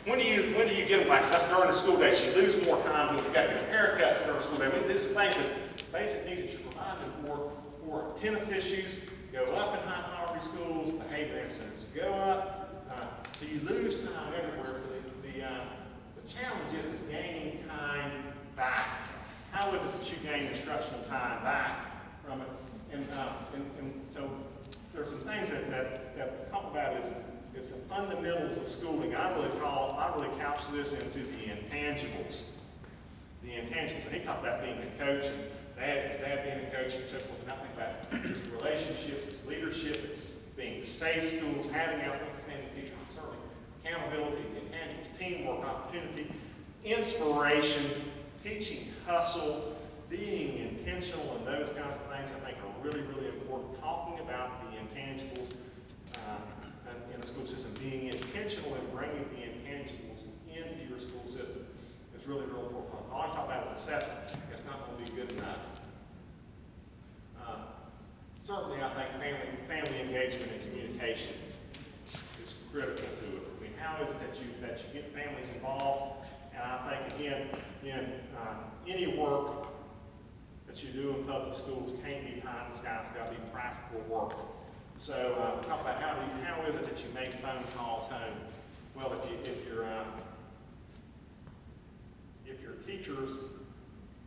[SPEAKER 3] When do you get them glasses? That's during the school day, so you lose more time. You've got to get haircuts during the school day. I mean, these are things that basic needs that you provide them for attendance issues go up in high poverty schools, behavior incidents go up. So you lose time everywhere. So the challenge is gaining time back. How is it that you gain instructional time back from it? And so there's some things that talk about is the fundamentals of schooling. I really couch this into the intangibles. The intangibles. And he talked about being a coach and his dad being a coach and so forth. And I think about relationships, it's leadership, it's being safe schools, having outstanding teachers, certainly accountability, intangibles, teamwork, opportunity, inspiration, teaching hustle, being intentional, and those kinds of things I think are really, really important. Talking about the intangibles in the school system, being intentional in bringing the intangibles into your school system is really, really important. All I talk about is assessment. It's not going to be good enough. Certainly, I think family engagement and communication is critical to it. I mean, how is it that you get families involved? And I think, again, in any work that you do in public schools can't be pie in the sky. It's got to be practical work. So talk about how is it that you make phone calls home? Well, if your teachers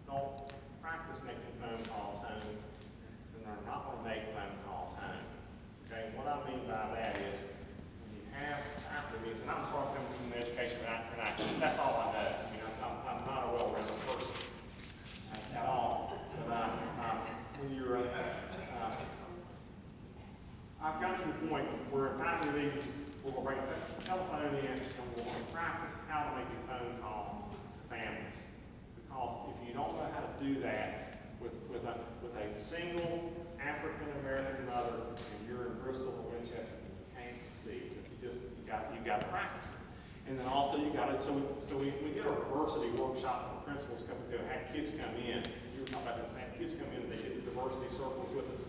[SPEAKER 3] don't practice making phone calls home, then they're not going to make phone calls home. Okay, what I mean by that is when you have faculty meetings, and I'm sorry I'm coming from the education vernacular, that's all I know. I mean, I'm not a well-rounded person at all. But when you're I've got to the point where in faculty meetings, we're going to bring a telephone in and we're going to practice how to make a phone call to families. Because if you don't know how to do that with a single African-American mother and you're in Bristol or Winchester, you can't succeed. So you got to practice it. And then also you got to, so we did a diversity workshop with principals a couple ago, had kids come in. You were talking about this, had kids come in and they did the diversity circles with us.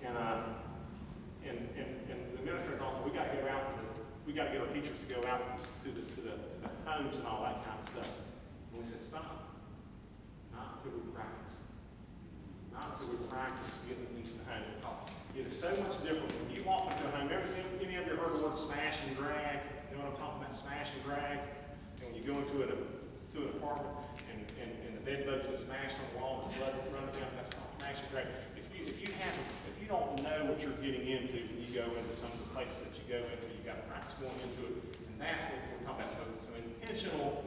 [SPEAKER 3] And the administrators also, we got to get our teachers to go out to the homes and all that kind of stuff. And we said, stop. Not until we practice. Not until we practice getting things to the home. Because it is so much different when you walk into a home. Any of you heard the word smash and drag? You know what I'm talking about? Smash and drag. And when you go into an apartment and and the bed bugs would smash on the wall, the blood would run down, that's called smashing grave. If you don't know what you're getting into when you go into some of the places that you go into, you got to practice going into it, and that's what we're talking about. So intentional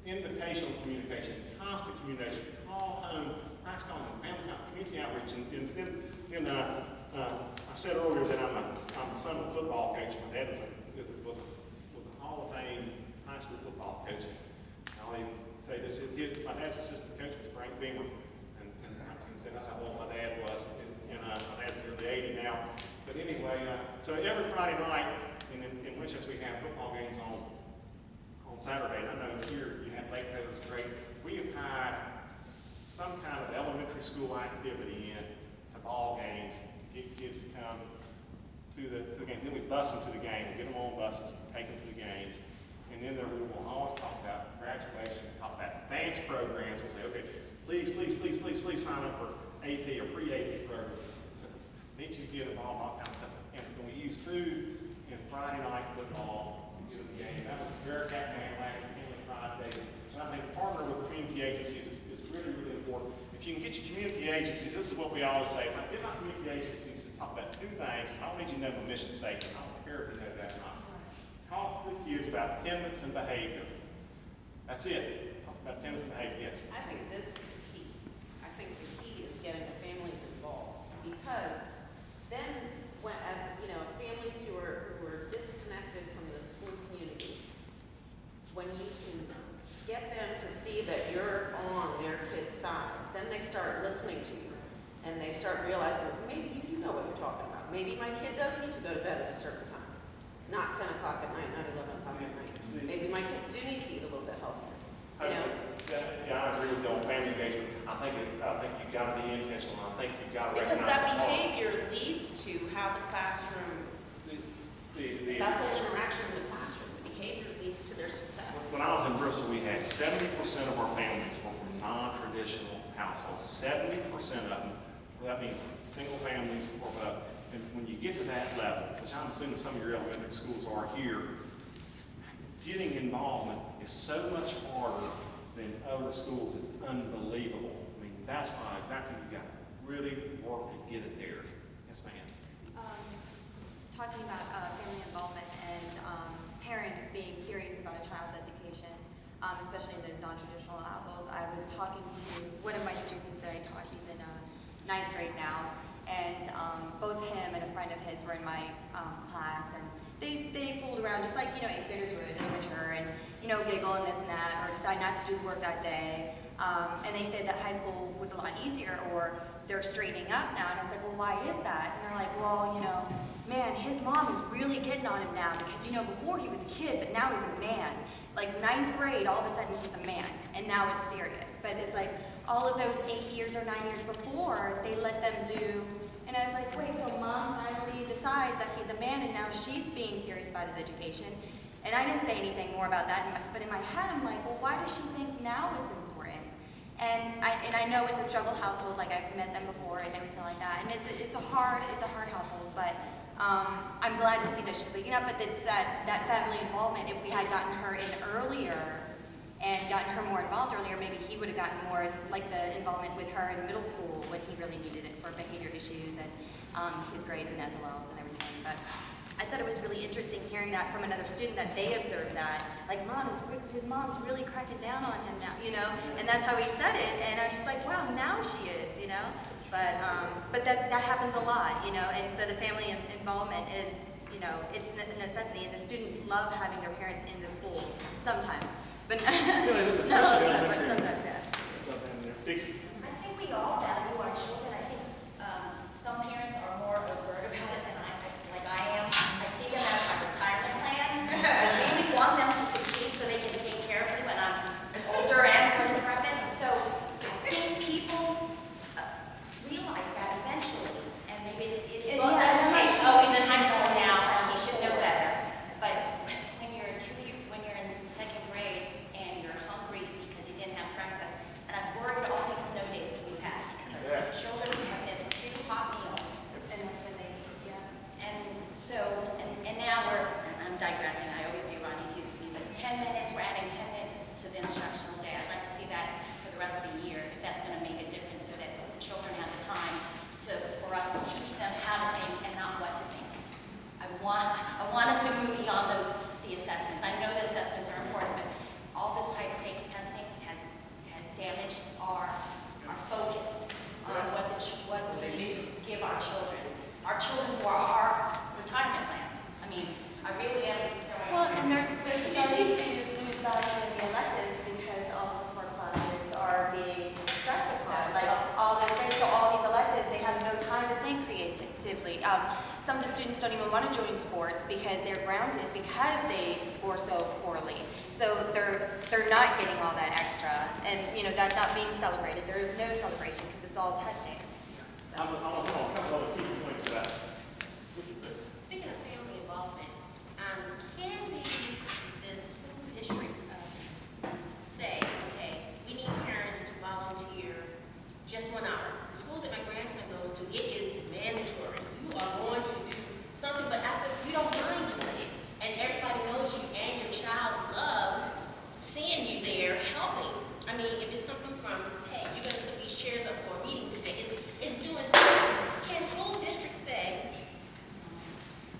[SPEAKER 3] invitational communication, constant communication, call home, practice calling home, family time, community outreach, and then I said earlier that I'm the son of a football coach. My dad was a Hall of Fame high school football coach. I'll even say this: my dad's assistant coach was Frank Beamer, and he said that's how old my dad was. And my dad's nearly 80 now. But anyway, so every Friday night in Winchester we have football games on Saturday. And I know here you have Lake Meadows great. We have tied some kind of elementary school activity in to ball games to get kids to come to the game. Then we bus them to the game, get them on buses, take them to the games. And then we will always talk about graduation, talk about advanced programs. We'll say, okay, please sign up for AP or pre-AP programs. So need you to get involved in all kinds of stuff. And when we use food in Friday night football to get to the game, that was very Batman last Family Friday. And I think partner with community agencies is really, really important. If you can get your community agencies, this is what we always say. If I get my community agencies to talk about two things, I don't need you to know my mission statement. I don't care if you know that or not. Talk to the kids about attendance and behavior. That's it. Talk about attendance and behavior, yes.
[SPEAKER 15] I think this is the key. I think the key is getting the families involved, because then, families who are disconnected from the school community, when you can get them to see that you're on their kid's side, then they start listening to you, and they start realizing that maybe you do know what you're talking about. Maybe my kid does need to go to bed at a certain time. Not 10 o'clock at night, not 11 o'clock at night. Maybe my kids do need to eat a little bit healthier.
[SPEAKER 3] Yeah, I agree with you on family engagement. I think you've got to be intentional. I think you've got to
[SPEAKER 15] Because
[SPEAKER 3] recognize
[SPEAKER 15] that behavior leads to how the classroom, that whole interaction in the classroom, the behavior leads to their success.
[SPEAKER 3] When I was in Bristol, we had 70% of our families were from non-traditional households. 70% of them. Well, that means single families or above. And when you get to that level, which I'm assuming some of your elementary schools are here, getting involvement is so much harder than other schools. It's unbelievable. I mean, that's why exactly you got to really work to get it there. Yes, ma'am.
[SPEAKER 7] Talking about family involvement and parents being serious about a child's education, especially in those non-traditional households. I was talking to one of my students that I taught. He's in 9th grade now. And both him and a friend of his were in my class, and they fooled around just like 8th graders would, immature, and giggle and this and that, or decide not to do work that day. And they said that high school was a lot easier, or they're straightening up now. And I was like, well, why is that? And they're like, well, man, his mom is really getting on him now because before he was a kid, but now he's a man. Like 9th grade, all of a sudden he's a man, and now it's serious. But it's like all of those 8 years or 9 years before, they let them do. And I was like, wait, so mom finally decides that he's a man, and now she's being serious about his education. And I didn't say anything more about that, but in my head I'm like, well, why does she think now it's important? And I know it's a struggle household, like I've met them before and everything like that. And it's a hard household, but I'm glad to see that she's waking up. But it's that family involvement. If we had gotten her in earlier and gotten her more involved earlier, maybe he would have gotten more like the involvement with her in middle school when he really needed it for behavior issues and his grades and SLLs and everything. But I thought it was really interesting hearing that from another student, that they observed that, like, his mom's really cracking down on him now, and that's how he said it, and I'm just like, wow, now she is, but that happens a lot, and so the family involvement is, it's a necessity, and the students love having their parents in the school, sometimes, but not all the time, but sometimes, yeah.
[SPEAKER 11] I think we all value our children. I think some parents are more overt about it than I am. I see them as my retirement plan. I really want them to succeed so they can take care of me when I'm older and more decrepit. So I think people realize that eventually, and maybe it does take. Oh, he's in high school now; he should know better. But when you're in 2nd grade and you're hungry because you didn't have breakfast, and I've worried all these snow days that we've had because to the instructional day. I'd like to see that for the rest of the year, if that's going to make a difference, so that the children have the time for us to teach them how to think and not what to think. I want us to move beyond the assessments. I know the assessments are important, but all this high-stakes testing has damaged our focus on what we give our children who are our retirement plans. I mean, I really am.
[SPEAKER 7] Well, and they're starting to lose value in the electives because all the core classes are being stressed upon. Like all those grades, so all these electives, they have no time to think creatively. Some of the students don't even want to join sports because they're grounded because they score so poorly. So they're not getting all that extra, and that's not being celebrated. There is no celebration because it's all testing. So.
[SPEAKER 3] I want to call a couple other key points to that.
[SPEAKER 11] Speaking of family involvement, can the school district say, okay, we need parents to volunteer just 1 hour? The school that my grandson goes to, it is mandatory. You are going to do something, but after you don't mind doing it, and everybody knows you, and your child loves seeing you there helping. I mean, if it's something from, hey, you're going to put these chairs up for a meeting today, it's doing something. Can school districts say,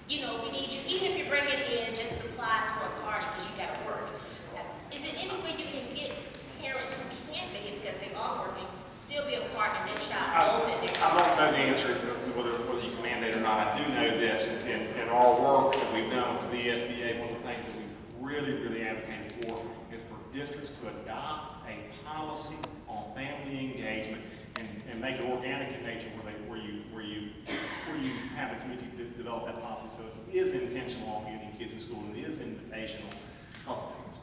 [SPEAKER 11] we need you, even if you're bringing in just supplies for a party because you got to work? Is it any way you can get parents who can't make it because they are working, still be a part of their child know that they're
[SPEAKER 3] I don't know the answer to whether you can mandate or not. I do know this in our work that we've done with the VSBA. One of the things that we've really advocated for is for districts to adopt a policy on family engagement and make it organic in nature where you have the community develop that policy so it is intentional on getting kids in school and it is invitational. Because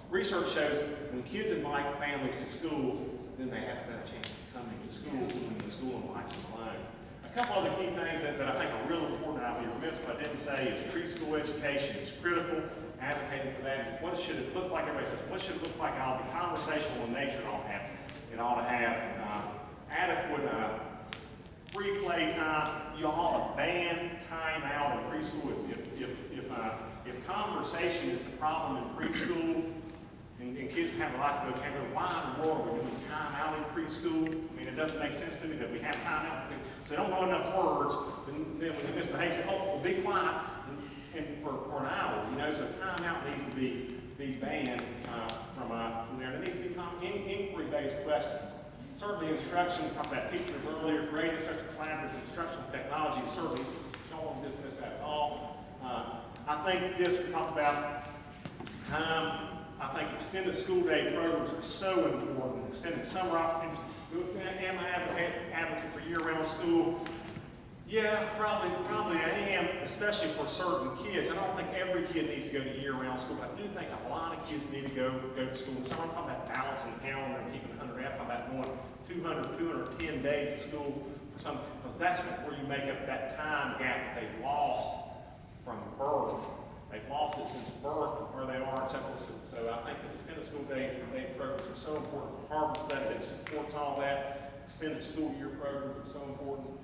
[SPEAKER 3] research shows when kids invite families to schools, then they have a better chance of coming to schools when the school invites them alone. A couple other key things that I think are real important, I'll be remiss if I didn't say, is preschool education is critical. Advocating for that. What should it look like? Everybody says, what should it look like? It ought to be conversational in nature. It ought to have adequate free play time. You ought to ban time out in preschool. If conversation is the problem in preschool, and kids have a lot of vocabulary, why in the world are we doing time out in preschool? I mean, it doesn't make sense to me that we have time out because they don't know enough words. Then when you misbehave, say, oh, well, be quiet and for an hour. So time out needs to be banned from there. There needs to be inquiry-based questions. Certainly instruction, talked about teachers earlier, great instruction, collaborative instructional technology, certainly don't want to dismiss that at all. I think we talked about time. I think extended school day programs are so important. Extended summer opportunities. Am I an advocate for year-round school? Yeah, probably I am, especially for certain kids. I don't think every kid needs to go to year-round school. I do think a lot of kids need to go to school. So I'm talking about balancing the calendar and keeping 100 out. I'm talking about going 210 days of school for some, because that's where you make up that time gap that they've lost from birth. They've lost it since birth from where they are and so forth. So I think that extended school days programs are so important. Harvard study that supports all that. Extended school year programs are so important.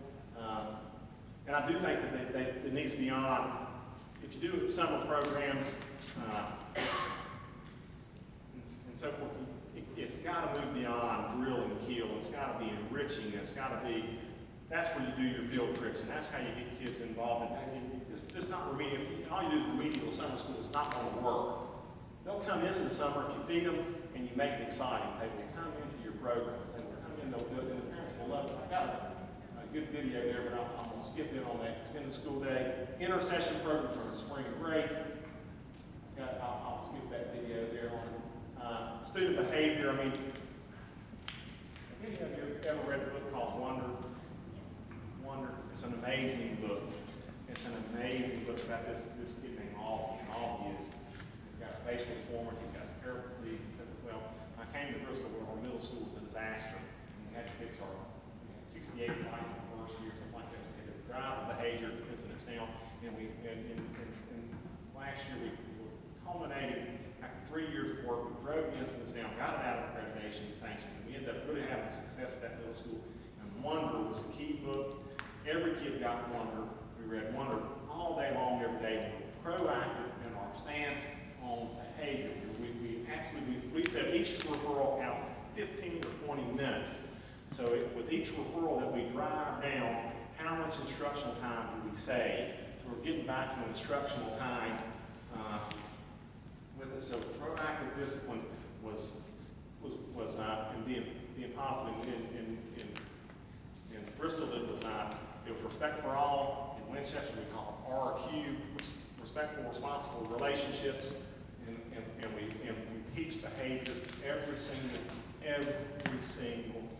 [SPEAKER 3] And I do think that it needs to be on, if you do summer programs and so forth, it's got to move beyond drill and kill. It's got to be enriching. It's got to be, that's where you do your field trips, and that's how you get kids involved. And just not remedial. All you do is remedial summer school. It's not going to work. They'll come in the summer if you feed them and you make it exciting. They will come into your program. They will come in, and the parents will love it. I've got a good video there, but I'm going to skip in on that extended school day. Intercession programs for the spring break. I'll skip that video there on it. Student behavior, I mean, have any of you ever read a book called Wonder? It's an amazing book. It's an amazing book about this kid named Alfie. He's got a facial deformity, he's got terrible disease. He said, well, I came to Bristol where our middle school was a disaster. And we had to fix our 68 flights in the first year, something like that. So we had to drive the behavior incidents now. And last year we was culminating after 3 years of work. We drove the incidents down, got it out of accreditation sanctions, and we ended up really having success at that middle school. And Wonder was the key book. Every kid got Wonder. We read Wonder all day long, every day. We were proactive in our stance on behavior. We said each referral counts 15 or 20 minutes. So with each referral that we drive down, how much instructional time do we save? So we're getting back to instructional time with it. So proactive discipline was and being positive. In Bristol, it was respect for all. In Winchester, we call it RQ, respectful, responsible relationships, and we teach behavior every single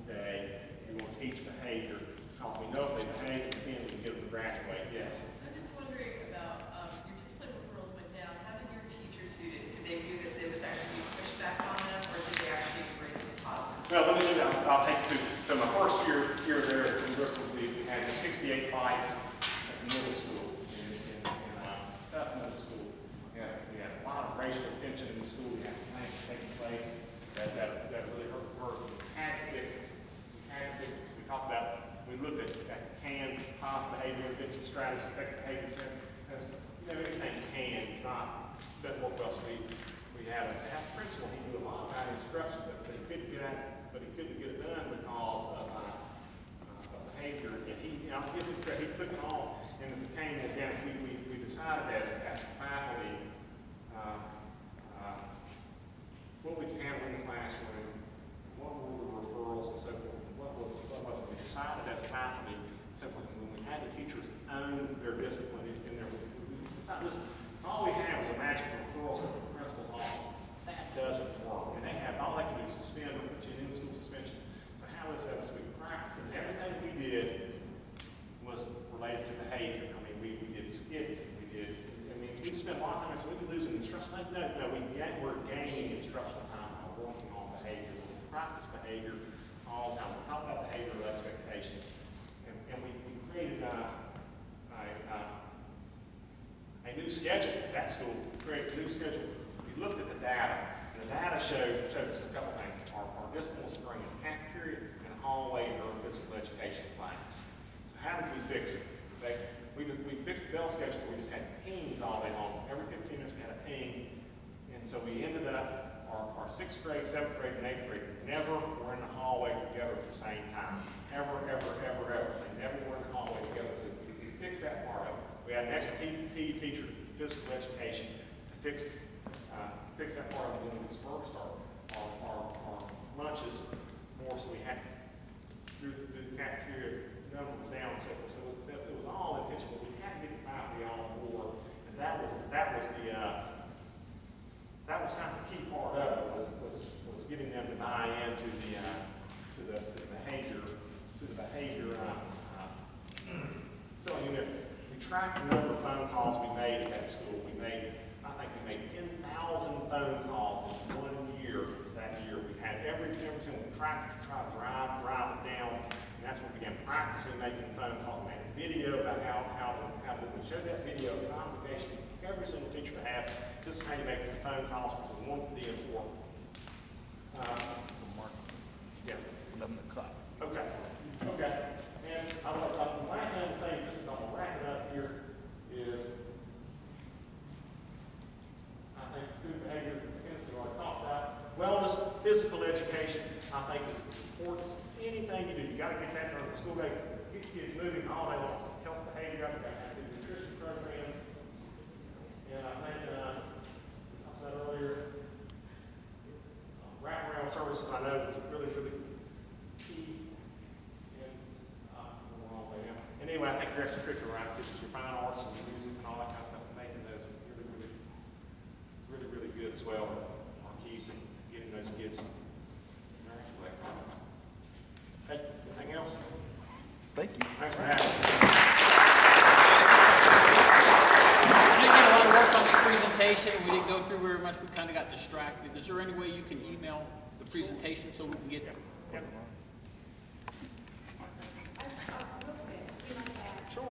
[SPEAKER 3] day. We want to teach behavior because we know if they behave, then we can get them to graduate. Yes.
[SPEAKER 10] I'm just wondering about your discipline referrals went down. How did your teachers view it? Did they view that there was actually pushback on them, or did they actually embrace this positive?
[SPEAKER 3] Well, let me do that. I'll take two. So my first year there in Bristol, we had 68 fights at the middle school. In Tough middle school, we had a lot of racial tension in the school. We had things taking place that really hurt the person. We had to fix it. We talked about, we looked at CAN, positive behavior intervention strategies, effective behavior strategies. Anything CAN doesn't work well. So we had a principal. He knew a lot about instruction, but he couldn't get it done because of behavior. And I'll give him credit. He took it all and it became again. We decided as a faculty what we could handle in the classroom, what were the referrals and so forth, what wasn't. We decided as a faculty, so forth. When we had the teachers own their discipline, and there was all we had was a magic referral to the principal's office. That doesn't work, and all they can do is suspend or put you in school suspension. So how is that? We practice, and everything we did was related to behavior. I mean, we did skits, we spent a lot of time, so we could lose an instruction. No, we're gaining instructional time by working on behavior. We practice behavior all the time. We talk about behavioral expectations. And we created a new schedule at that school. We created a new schedule. We looked at the data, and the data showed us a couple things. Our discipline was occurring in the cafeteria and hallway and our physical education class. So how did we fix it? We fixed the bell schedule. We just had pings all day long. Every 15 minutes we had a ping. And so we ended up, our 6th grade, 7th grade, and 8th grade never were in the hallway together at the same time. Ever. They never were in the hallway together. So we fixed that part of it. We had an extra PE teacher for physical education to fix that part of it. When we dispersed our lunches more, so we had through the cafeteria, the number was down, so it was all intentional. We had to get the faculty on board, and that was kind of the key part of it was getting them to buy into the behavior. So we tracked the number of phone calls we made at that school. I think we made 10,000 phone calls in 1 year. That year we had every single track to try to drive it down. And that's when we began practicing making phone calls, making video about how we showed that video complication every single teacher to have. This is how you make the phone calls because we want it to be important. Yeah.
[SPEAKER 9] 11 o'clock.
[SPEAKER 3] Okay. And the last thing I'm saying, just as I'm wrapping it up here, is I think student behavior, again, we already talked about. Wellness, physical education, I think is as important as anything you do. You got to get that during the school day. Get kids moving all day long. Some health behavior, you got to have good nutrition programs. And I think, I talked about earlier, wraparound services I know is really key. And anyway, I think your extracurricular activities, your fine arts and music and all that kind of stuff, making those really good as well are keys to getting those kids. Okay, anything else?
[SPEAKER 9] Thank you.
[SPEAKER 3] Thanks for having me.
[SPEAKER 5] We did a lot of work on the presentation. We didn't go through very much. We kind of got distracted. Is there any way you can email the presentation so we can get